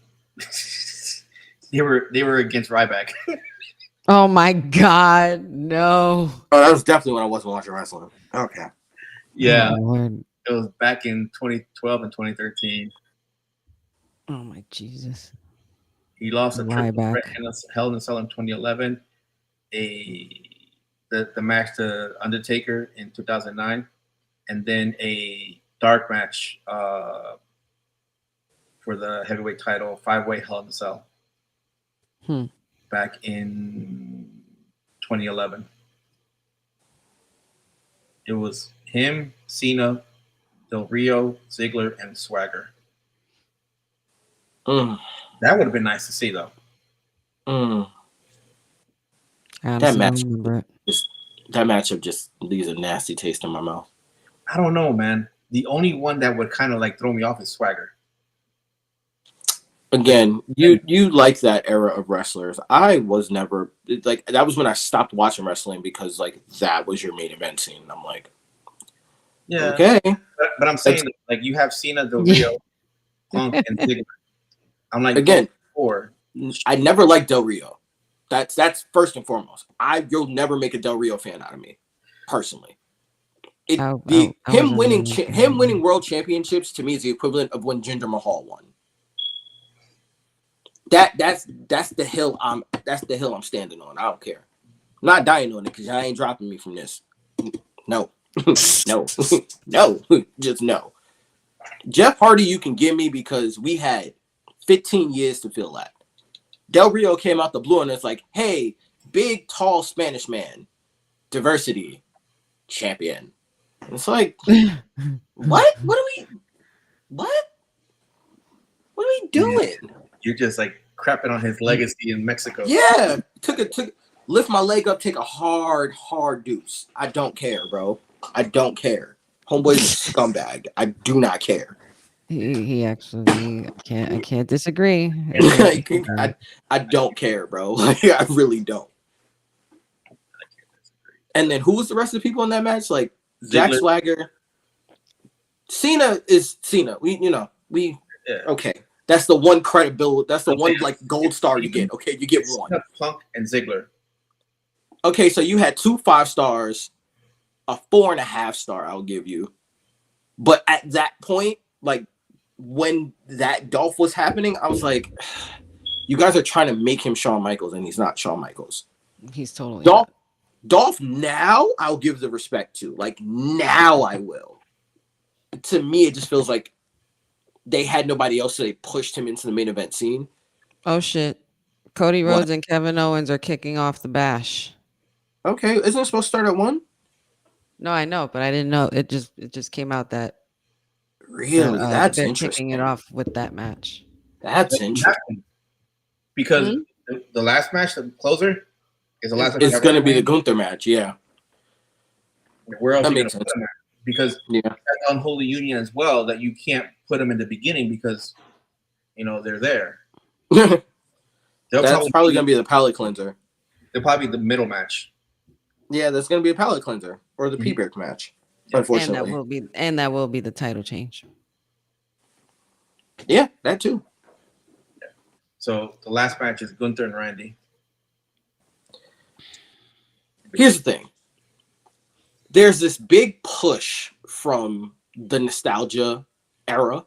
they were against Ryback. Oh my God, no! Oh, that was definitely when I wasn't watching wrestling. Okay. Yeah, Oh, it was back in 2012 and 2013. oh my Jesus! He lost a triple Ryback. threat in a Hell in a Cell in 2011. The match to Undertaker in 2009, and then a dark match for the heavyweight title, 5-way Hell in a Cell. Back in 2011. It was him, Cena, Del Rio, Ziggler, and Swagger. That would have been nice to see, though. That matchup just leaves a nasty taste in my mouth. I don't know, man. The only one that would kind of like throw me off is Swagger. Again, you like that era of wrestlers. I was never like that. Was when I stopped watching wrestling because like that was your main event scene. I'm like, yeah, okay. But I'm saying like you have Cena, Del Rio, Punk, and Ziggler. I'm like, again, four. I never liked Del Rio. That's first and foremost. You'll never make a Del Rio fan out of me, personally. Him winning world championships to me is the equivalent of when Jinder Mahal won. That's the hill I'm standing on. I don't care. I'm not dying on it because I ain't dropping me from this. No. No. No. Just no. Jeff Hardy, you can give me because we had 15 years to fill that. Del Rio came out the blue and it's like, hey, big, tall Spanish man, diversity champion. And it's like, what? What are we doing? You're just like crapping on his legacy in Mexico. Yeah, lift my leg up, take a hard deuce. I don't care, bro. I don't care. Homeboy's a scumbag. I do not care. He actually I can't disagree. I don't care, bro. Like, I really don't. And then who was the rest of the people in that match? Like Jack Swagger. Cena is Cena. Okay. That's the one credibility. That's the one like gold star you get. Okay, you get one. Punk and Ziggler. Okay, so you had 2 5 stars, a 4.5 star. I'll give you. But at that point, like when that Dolph was happening, I was like, you guys are trying to make him Shawn Michaels, and he's not Shawn Michaels. He's totally Dolph. Now I'll give the respect to. Like now I will. To me, it just feels like they had nobody else, so they pushed him into the main event scene. Oh shit! Cody Rhodes and Kevin Owens are kicking off the Bash. Okay, isn't it supposed to start at 1? No, I know, but I didn't know. It just came out that really that's they're interesting. kicking it off with that match. That's interesting because the last match, the closer, is the last. It's going to be the Gunther match, yeah. Where else that are you makes going to sense. put him at? Because that's unholy union as well that you can't put them in the beginning because they're there. That's probably going to be the palate cleanser. They'll probably be the middle match. Yeah, that's going to be a palate cleanser or the P-Brick match. Unfortunately, and that will be the title change. Yeah, that too. So the last match is Gunther and Randy. Here's the thing. There's this big push from the nostalgia era.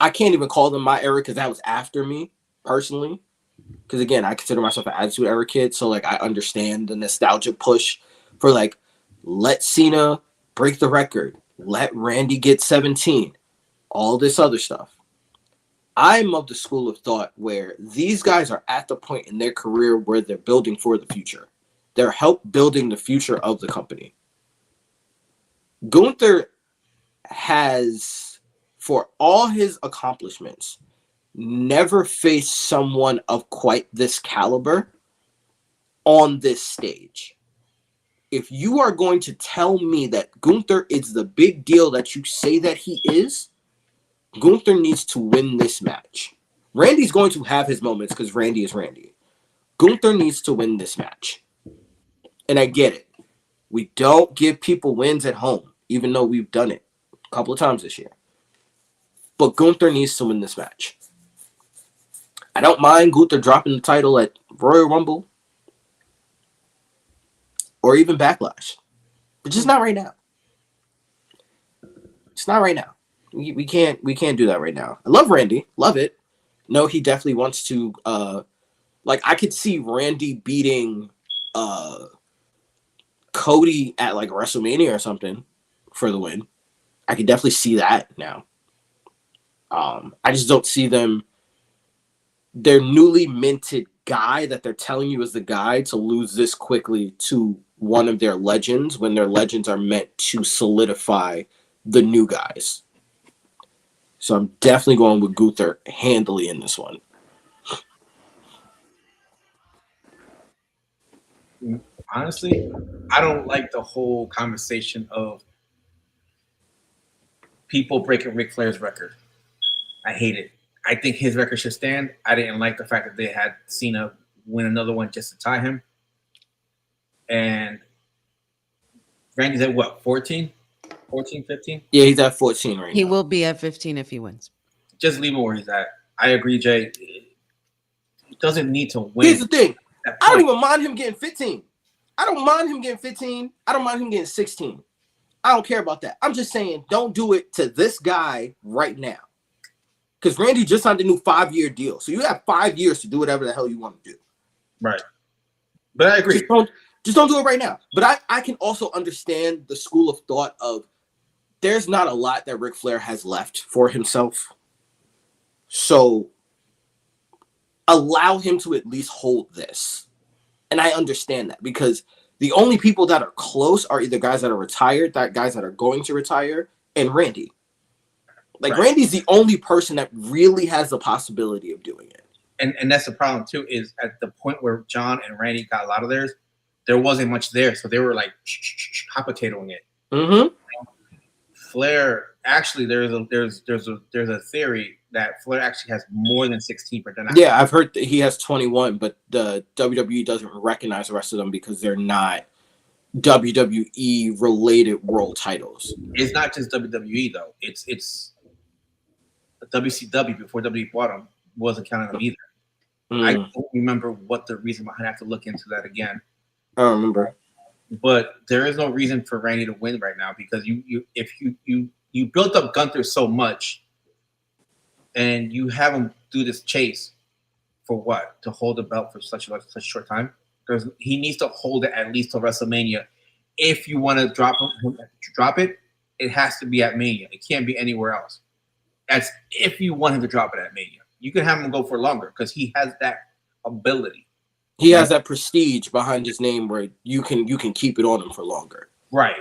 I can't even call them my era because that was after me personally. Because again, I consider myself an Attitude Era kid, so like I understand the nostalgia push for like let Cena break the record, let Randy get 17, all this other stuff. I'm of the school of thought where these guys are at the point in their career where they're building for the future. They're building the future of the company. Gunther has, for all his accomplishments, never faced someone of quite this caliber on this stage. If you are going to tell me that Gunther is the big deal that you say that he is, Gunther needs to win this match. Randy's going to have his moments because Randy is Randy. Gunther needs to win this match. And I get it. We don't give people wins at home, even though we've done it a couple of times this year. But Gunther needs to win this match. I don't mind Gunther dropping the title at Royal Rumble or even Backlash, but just not right now. It's not right now. We can't do that right now. I love Randy, love it. No, he definitely wants to. I could see Randy beating Cody at like WrestleMania or something for the win. I could definitely see that now. I just don't see them. Their newly minted guy that they're telling you is the guy to lose this quickly to one of their legends when their legends are meant to solidify the new guys. So I'm definitely going with Gunther handily in this one. Honestly, I don't like the whole conversation of people breaking Ric Flair's record. I hate it. I think his record should stand. I didn't like the fact that they had Cena win another one just to tie him. And Randy's at what, 14? 14, 15? Yeah, he's at 14 right now. He will be at 15 if he wins. Just leave him where he's at. I agree, Jay. He doesn't need to win. Here's the thing. I don't even mind him getting 15. I don't mind him getting 15. I don't mind him getting 16. I don't care about that. I'm just saying don't do it to this guy right now. Because Randy just signed a new 5-year deal. So you have 5 years to do whatever the hell you want to do. Right. But I agree. Just don't do it right now. But I can also understand the school of thought of there's not a lot that Ric Flair has left for himself. So allow him to at least hold this. And I understand that because the only people that are close are either guys that are retired, guys that are going to retire, and Randy. Like, right. Randy's the only person that really has the possibility of doing it. And that's the problem, too, is at the point where John and Randy got a lot of theirs, there wasn't much there. So they were like hot potatoing it. Mm-hmm. Flair, actually, there's a theory that Flair actually has more than 16, but they're not. Yeah, I've heard that he has 21, but the WWE doesn't recognize the rest of them because they're not WWE related world titles. It's not just WWE though. It's WCW before WWE bought them wasn't counting them either. I don't remember what the reason behind. I have to look into that again. I don't remember. But there is no reason for Randy to win right now because if you built up Gunther so much, and you have him do this chase for what? To hold the belt for such a short time? Because he needs to hold it at least till WrestleMania. If you want to drop it, it has to be at Mania. It can't be anywhere else. That's if you want him to drop it at Mania. You can have him go for longer because he has that ability. He has that prestige behind his name where you can keep it on him for longer. Right.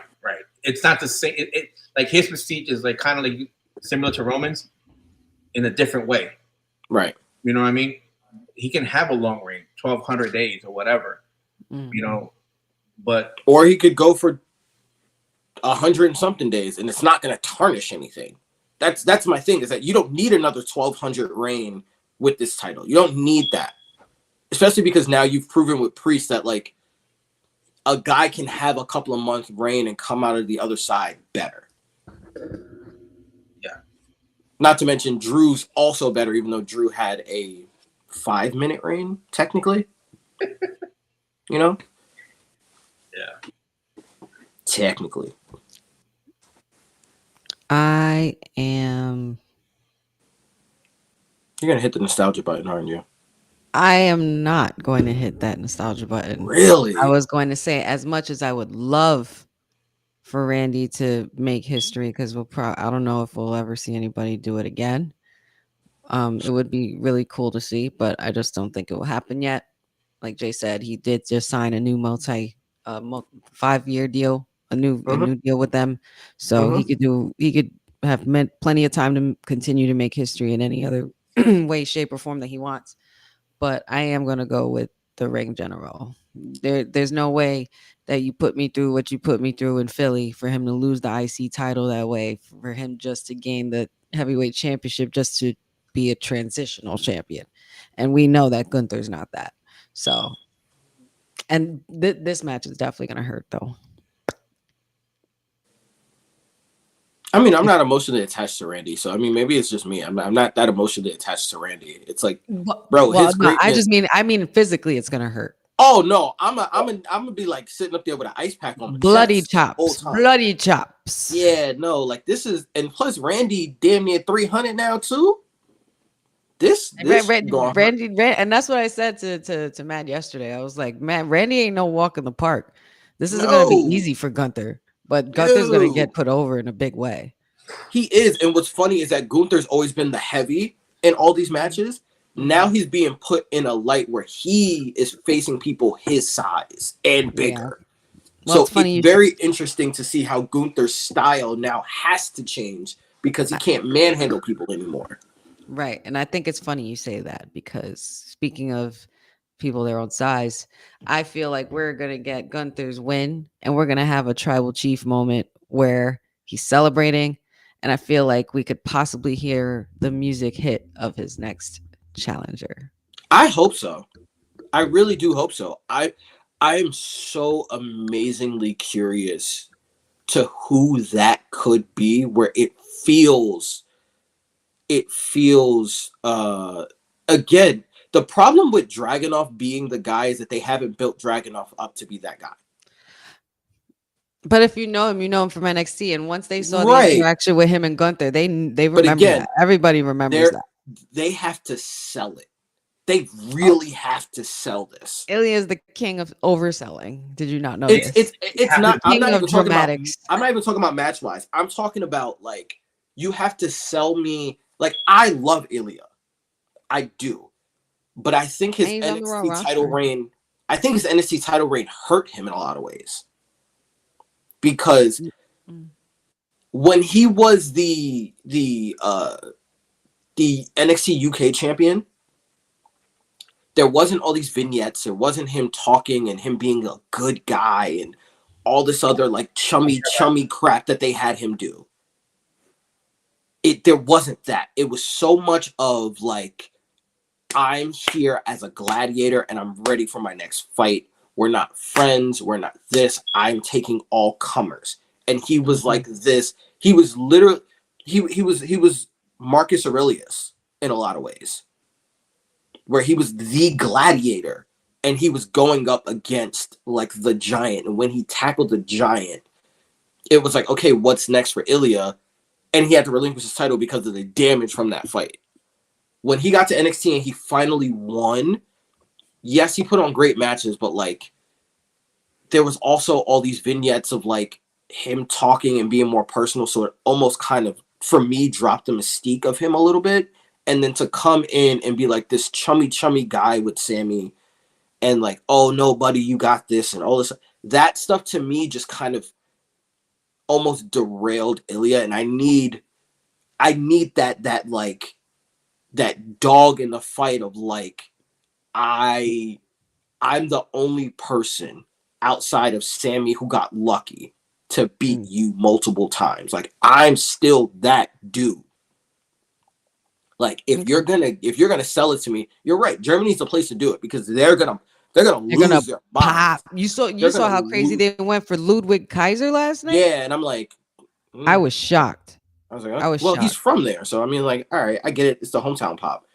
It's not the same. Like his prestige is like kind of like similar to Roman's in a different way. Right. You know what I mean? He can have a long reign, 1,200 days or whatever. You know, or he could go for 100 and something days, and it's not going to tarnish anything. That's my thing is that you don't need another 1,200 reign with this title. You don't need that. Especially because now you've proven with Priest that like a guy can have a couple of months reign and come out of the other side better. Yeah. Not to mention Drew's also better, even though Drew had a 5-minute reign, technically. You know? Yeah. Technically. I am. You're going to hit the nostalgia button, aren't you? I am not going to hit that nostalgia button. Really? I was going to say, as much as I would love for Randy to make history, because I don't know if we'll ever see anybody do it again. It would be really cool to see, but I just don't think it will happen yet. Like Jay said, he did just sign a new 5-year deal, a new deal with them, so he could have plenty of time to continue to make history in any other way, shape, or form that he wants. But I am going to go with the ring general. There's no way that you put me through what you put me through in Philly for him to lose the IC title that way, for him just to gain the heavyweight championship, just to be a transitional champion. And we know that Gunther's not that. So, and this match is definitely going to hurt though. I mean, I'm not emotionally attached to Randy, so I mean, maybe it's just me. I'm not that emotionally attached to Randy. It's like, bro, his greatness. I mean, physically, it's gonna hurt. Oh no, I'm gonna be like sitting up there with an ice pack on my bloody chest bloody chops. Yeah, no, like this is, and plus Randy damn near 300 now too. This Randy, and that's what I said to Matt yesterday. I was like, man, Randy ain't no walk in the park. This isn't gonna be easy for Gunther. But Gunther's going to get put over in a big way. He is. And what's funny is that Gunther's always been the heavy in all these matches. Now he's being put in a light where he is facing people his size and bigger. Yeah. Well, so it's very interesting to see how Gunther's style now has to change because he can't manhandle people anymore. Right. And I think it's funny you say that because speaking of people their own size, I feel like we're gonna get Gunther's win and we're gonna have a tribal chief moment where he's celebrating, and I feel like we could possibly hear the music hit of his next challenger. I hope so. I really do hope so. I am so amazingly curious to who that could be, where it feels again. The problem with Dragunov being the guy is that they haven't built Dragunov up to be that guy. But if you know him from NXT, and once they saw the interaction with him and Gunther, they remember that. Everybody remembers that. They have to sell it. They really have to sell this. Ilya is the king of overselling. Did you not know It's this? not. I'm not even talking about. dramatics. I'm not even talking about match wise. I'm talking about like you have to sell me. Like I love Ilya, I do, but I think his And he's on the wrong NXT title roster. reign. I think his NXT title reign hurt him in a lot of ways because when he was the NXT UK champion, there wasn't all these vignettes. There wasn't him talking and him being a good guy and all this other like chummy crap that they had him do. There wasn't that. It was so much of like, I'm here as a gladiator and I'm ready for my next fight. We're not friends. We're not this. I'm taking all comers. And he was like this. He was literally, he was Marcus Aurelius in a lot of ways, where he was the gladiator and he was going up against like the giant. And when he tackled the giant, it was like, okay, what's next for Ilya? And he had to relinquish his title because of the damage from that fight. When he got to NXT and he finally won, yes, he put on great matches, but like there was also all these vignettes of like him talking and being more personal. So it almost kind of, for me, dropped the mystique of him a little bit. And then to come in and be like this chummy guy with Sammy and like, oh, no, buddy, you got this and all this. That stuff to me just kind of almost derailed Ilya. And I need that like that dog in the fight of like, I'm the only person outside of Sammy who got lucky to beat you multiple times. Like I'm still that dude. Like if you're gonna sell it to me, you're right. Germany's the place to do it because they're gonna lose their pop. You saw how crazy they went for Ludwig Kaiser last night. Yeah, and I'm like, I was shocked. I was like, well, shocked. He's from there, so I mean, like, all right, I get it. It's the hometown pop,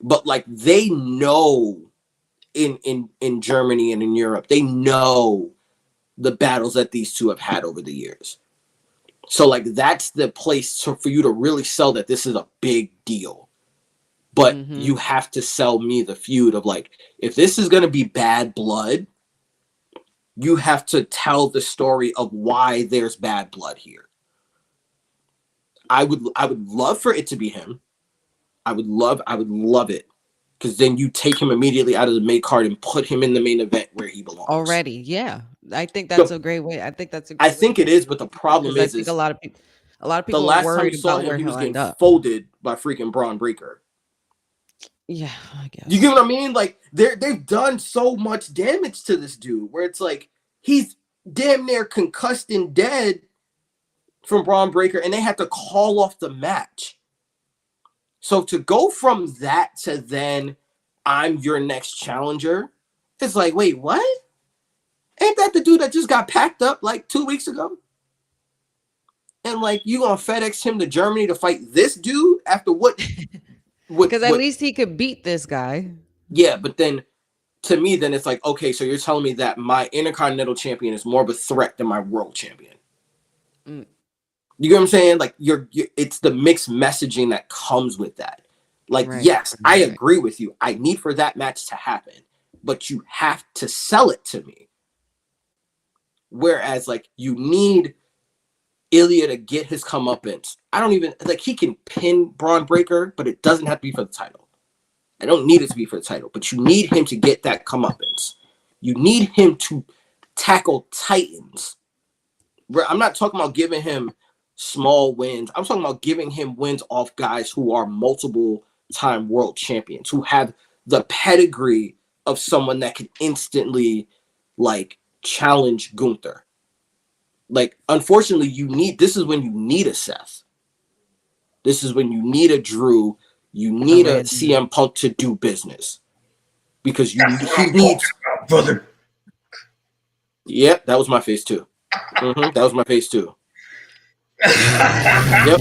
but like they know in Germany and in Europe, they know the battles that these two have had over the years. So like that's the place for you to really sell that this is a big deal. But you have to sell me the feud of like, if this is going to be bad blood, you have to tell the story of why there's bad blood here. I would love for it to be him. I would love it. Because then you take him immediately out of the main card and put him in the main event where he belongs. Already, yeah. I think that's a great way. I think that's a great I think it is, but the problem is, I think a lot of people the last are worried time saw about him, where he was getting up. folded by freaking Braun Breaker. Yeah, I guess. You get what I mean? Like they've done so much damage to this dude where it's like he's damn near concussed and dead from Braun Breaker, and they had to call off the match. So to go from that to then I'm your next challenger, it's like, wait, what? Ain't that the dude that just got packed up like 2 weeks ago? And like you gonna FedEx him to Germany to fight this dude after what? Because at least he could beat this guy. Yeah, but then to me, then it's like, okay, so you're telling me that my Intercontinental Champion is more of a threat than my World Champion. You get what I'm saying? Like it's the mixed messaging that comes with that. Like, yes, I agree with you. I need for that match to happen, but you have to sell it to me. Whereas, like, you need Ilya to get his comeuppance. I don't even like he can pin Braun Breaker, but it doesn't have to be for the title. I don't need it to be for the title, but you need him to get that comeuppance. You need him to tackle Titans. I'm not talking about giving him small wins. I'm talking about giving him wins off guys who are multiple time world champions, who have the pedigree of someone that can instantly like challenge Gunther. Like, unfortunately, this is when you need a Seth. This is when you need a Drew. You need a CM Punk to do business. Because he needs... Brother. Yep, that was my face too. That was my face too. Yep.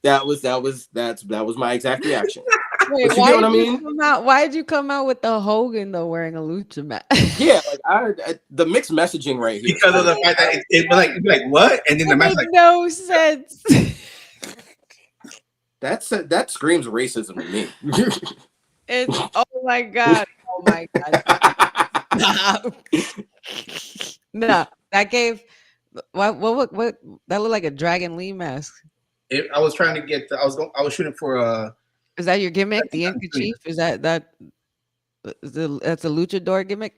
That was my exact reaction. Wait, you know what I mean? Why did you come out with the Hogan though wearing a lucha mask? Yeah, like I the mixed messaging right here. Because of the fact that it like what? And then the match like no sense. That screams racism to me. Oh my god. Oh my god. No, that gave what that looked like a Dragon Lee mask. I was trying to get. I was shooting for. Is that your gimmick? The Inca Chief? Is that's a luchador gimmick?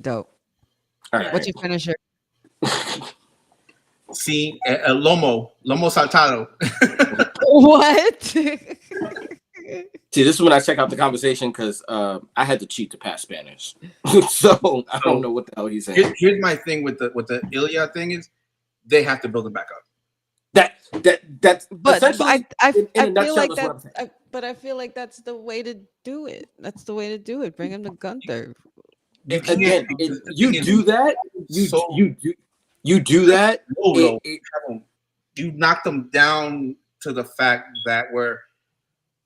Dope. All right. What's your finisher? See, Lomo Saltado. What? See, this is when I check out the conversation because I had to cheat to pass Spanish, so I don't know what the hell he's saying. Here's my thing with the Ilya thing is they have to build it back up. That's but essentially I in a feel like nutshell, that. But I feel like that's the way to do it. That's the way to do it. Bring him to Gunther. Again, you do that. You do that. You knock them down to the fact that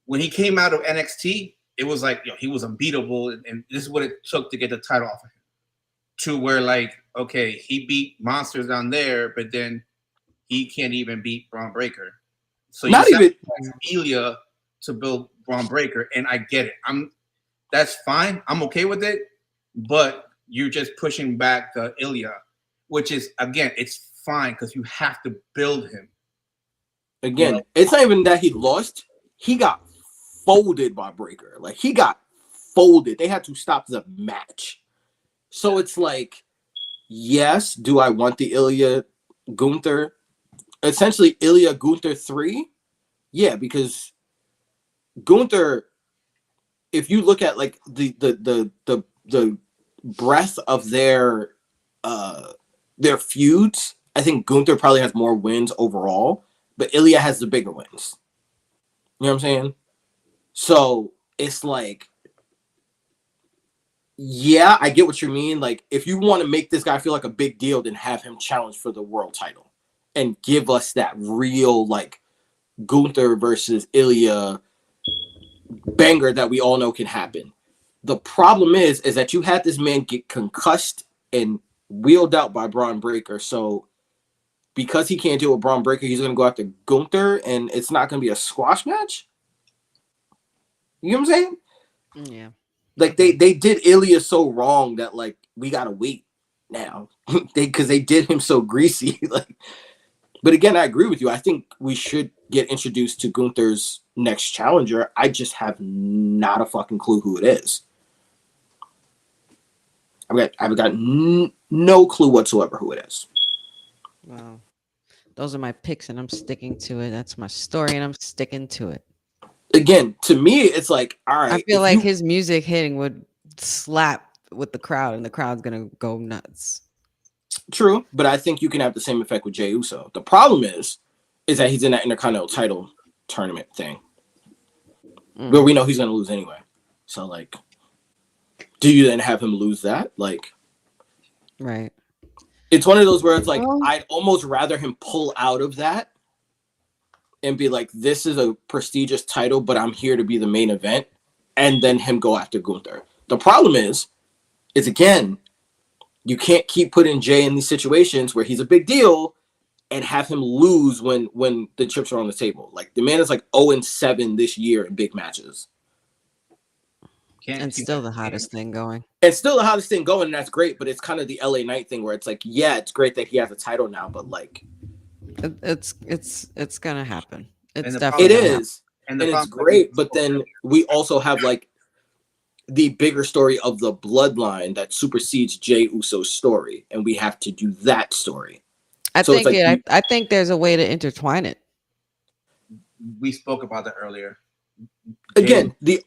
when he came out of NXT, it was like he was unbeatable, and this is what it took to get the title off of him. To where like, okay, he beat monsters down there, but then he can't even beat Braun Breaker. So not you even Ilya to build Braun Breaker, and I get it. That's fine. I'm okay with it, but you're just pushing back the Ilya, which is again, it's fine because you have to build him. Again, it's not even that he lost. He got folded by Breaker. Like he got folded. They had to stop the match. So it's like, yes, do I want the Ilya Gunther? Essentially, Ilya Gunther 3? Yeah, because Gunther, if you look at like the breadth of their feuds, I think Gunther probably has more wins overall, but Ilya has the bigger wins. You know what I'm saying? So it's like, yeah, I get what you mean. Like, if you want to make this guy feel like a big deal, then have him challenge for the world title and give us that real, like, Gunther versus Ilya banger that we all know can happen. The problem is that you had this man get concussed and wheeled out by Braun Breaker. So because he can't deal with Braun Breaker, he's going to go after Gunther, and it's not going to be a squash match. You know what I'm saying? Yeah. Like they did Ilya so wrong that like we gotta wait now. because they did him so greasy. Like, but again, I agree with you. I think we should get introduced to Gunther's next challenger. I just have not a fucking clue who it is. I've got no clue whatsoever who it is. Wow. Those are my picks, and I'm sticking to it. That's my story, and I'm sticking to it. Again, to me, it's like, all right. I feel like his music hitting would slap with the crowd, and the crowd's gonna go nuts. True, but I think you can have the same effect with Jey Uso. The problem is that he's in that Intercontinental title tournament thing, where we know he's gonna lose anyway. So, like, do you then have him lose that? Like, right? It's one of those where it's like, I'd almost rather him pull out of that and be like, this is a prestigious title, but I'm here to be the main event, and then him go after Gunther. The problem is again, you can't keep putting Jay in these situations where he's a big deal and have him lose when the chips are on the table. Like, the man is like 0-7 this year in big matches. And still the hottest thing going. It's still the hottest thing going, and that's great, but it's kind of the LA Knight thing where it's like, yeah, it's great that he has a title now, but like, it's gonna happen. It's definitely it is, and it's great. But then we also have like the bigger story of the bloodline that supersedes Jey Uso's story, and we have to do that story. I think there's a way to intertwine it. We spoke about that earlier. Again, the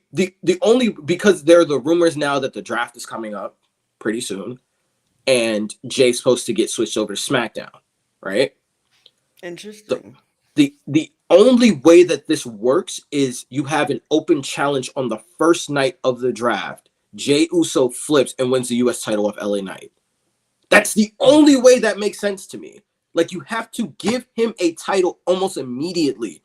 only, because there are the rumors now that the draft is coming up pretty soon, and Jay's supposed to get switched over to SmackDown, right? Interesting. The only way that this works is you have an open challenge on the first night of the draft. Jey Uso flips and wins the U.S. title of LA Knight. That's the only way that makes sense to me. Like, you have to give him a title almost immediately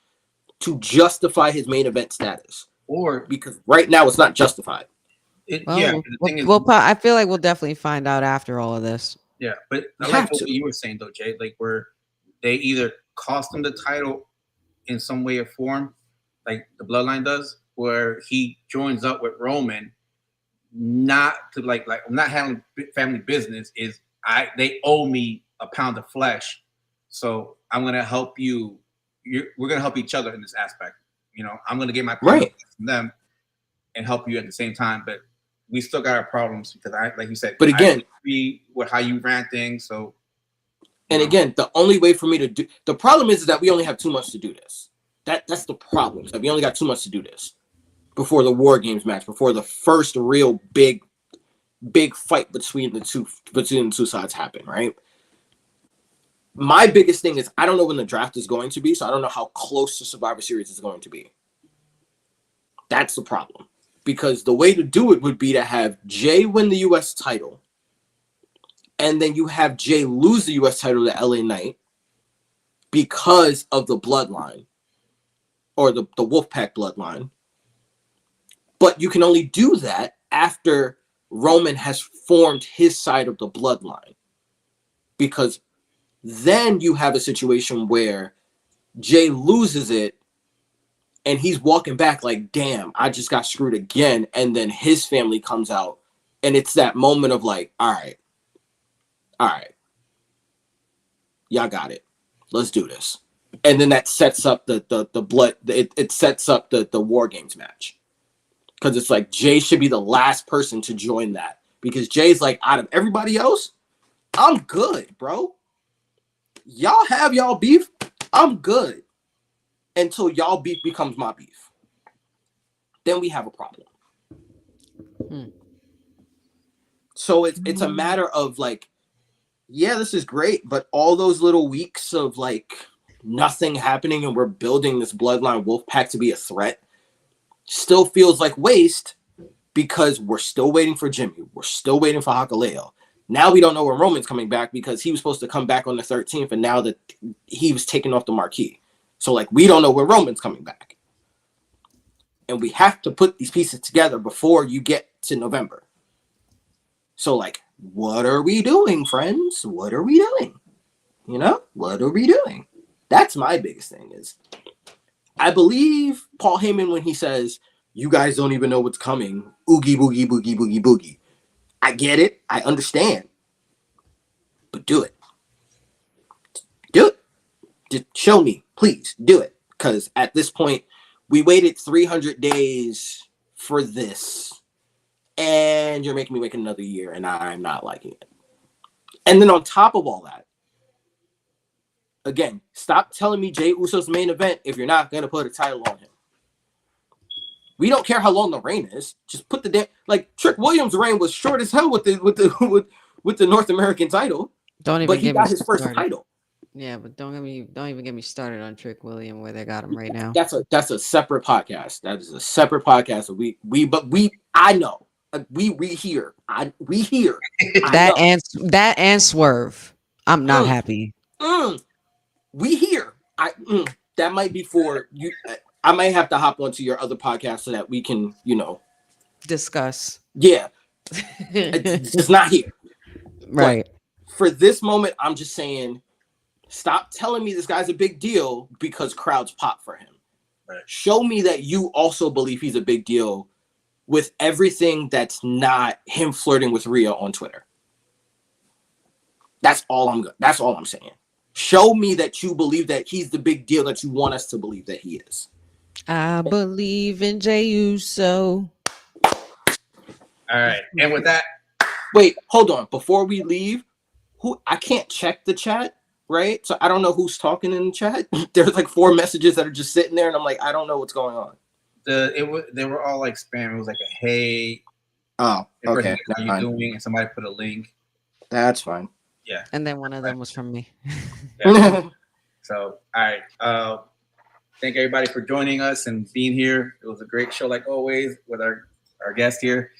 to justify his main event status. Or because right now it's not justified. I feel like we'll definitely find out after all of this. Yeah, but I like what you were saying though, Jay. Like, where they either cost him the title in some way or form, like the Bloodline does, where he joins up with Roman, not to like I'm not handling family business. Is they owe me a pound of flesh, so I'm gonna help you. We're gonna help each other in this aspect. You know, I'm gonna get my pound of flesh from them and help you at the same time, but we still got our problems because like you said. But again, I agree with how you ran things. So, and again, the only way for me to do the problem is that we only have 2 months to do this. That's the problem. That we only got 2 months to do this before the War Games match, before the first real big fight between the two sides happen, right? My biggest thing is I don't know when the draft is going to be, so I don't know how close to Survivor Series is going to be. That's the problem. Because the way to do it would be to have Jay win the U.S. title, and then you have Jay lose the U.S. title to LA Knight because of the bloodline, or the Wolfpack bloodline. But you can only do that after Roman has formed his side of the bloodline. Because then you have a situation where Jay loses it, and he's walking back like, damn, I just got screwed again. And then his family comes out, and it's that moment of like, all right, y'all got it. Let's do this. And then that sets up it sets up the War Games match. Because it's like Jay should be the last person to join that. Because Jay's like, out of everybody else, I'm good, bro. Y'all have y'all beef. I'm good. Until y'all beef becomes my beef. Then we have a problem. So it's a matter of like, yeah, this is great, but all those little weeks of like nothing happening and we're building this bloodline Wolfpack to be a threat still feels like waste because we're still waiting for Jimmy. We're still waiting for Hakaleo. Now we don't know when Roman's coming back because he was supposed to come back on the 13th, and now that he was taken off the marquee. So like we don't know when Roman's coming back. And we have to put these pieces together before you get to November. So like, what are we doing, friends? What are we doing? You know, what are we doing? That's my biggest thing is I believe Paul Heyman when he says, you guys don't even know what's coming. Oogie, boogie, boogie, boogie, boogie. I get it. I understand. But do it. Do it. Just show me. Please do it. Because at this point, we waited 300 days for this. And you're making me wait another year. And I'm not liking it. And then on top of all that, again, stop telling me Jey Uso's main event if you're not going to put a title on him. We don't care how long the reign is. Just put the damn like Trick Williams' reign was short as hell with the North American title. Don't even. But he got his first title. Yeah, but don't even get me started on Trick William where they got him right now. That's a separate podcast. That is a separate podcast. I know we hear that and Swerve. I'm not happy. We hear that might be for you. I might have to hop onto your other podcast so that we can, discuss. Yeah. It's just not here. Right. But for this moment, I'm just saying, stop telling me this guy's a big deal because crowds pop for him. Right. Show me that you also believe he's a big deal with everything that's not him flirting with Rhea on Twitter. That's all I'm saying. Show me that you believe that he's the big deal that you want us to believe that he is. I believe in Jey Uso. All right. And with that. Wait, hold on. Before we leave, I can't check the chat, right? So I don't know who's talking in the chat. There's like 4 messages that are just sitting there, and I'm like, I don't know what's going on. They were all like spam. It was like a hey. Oh, okay. How you doing? And somebody put a link. That's fine. Yeah. And then one of them was from me. Yeah. So, all right. Thank everybody for joining us and being here. It was a great show, like always, with our guest here.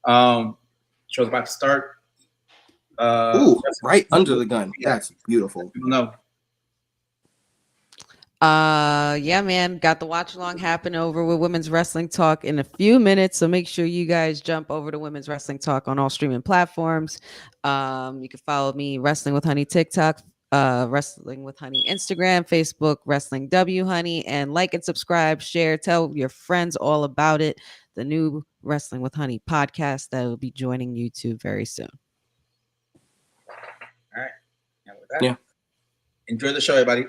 Show's about to start. Ooh, right under the gun. That's beautiful. No. Yeah, man. Got the watch along happen over with Women's Wrestling Talk in a few minutes. So make sure you guys jump over to Women's Wrestling Talk on all streaming platforms. You can follow me, Wrestling with Honey TikTok, Wrestling with Honey Instagram, Facebook, Wrestling W Honey, and like and subscribe, share, tell your friends all about it. The new Wrestling with Honey podcast that will be joining YouTube very soon. All right. And with that, enjoy the show, everybody.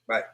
Bye.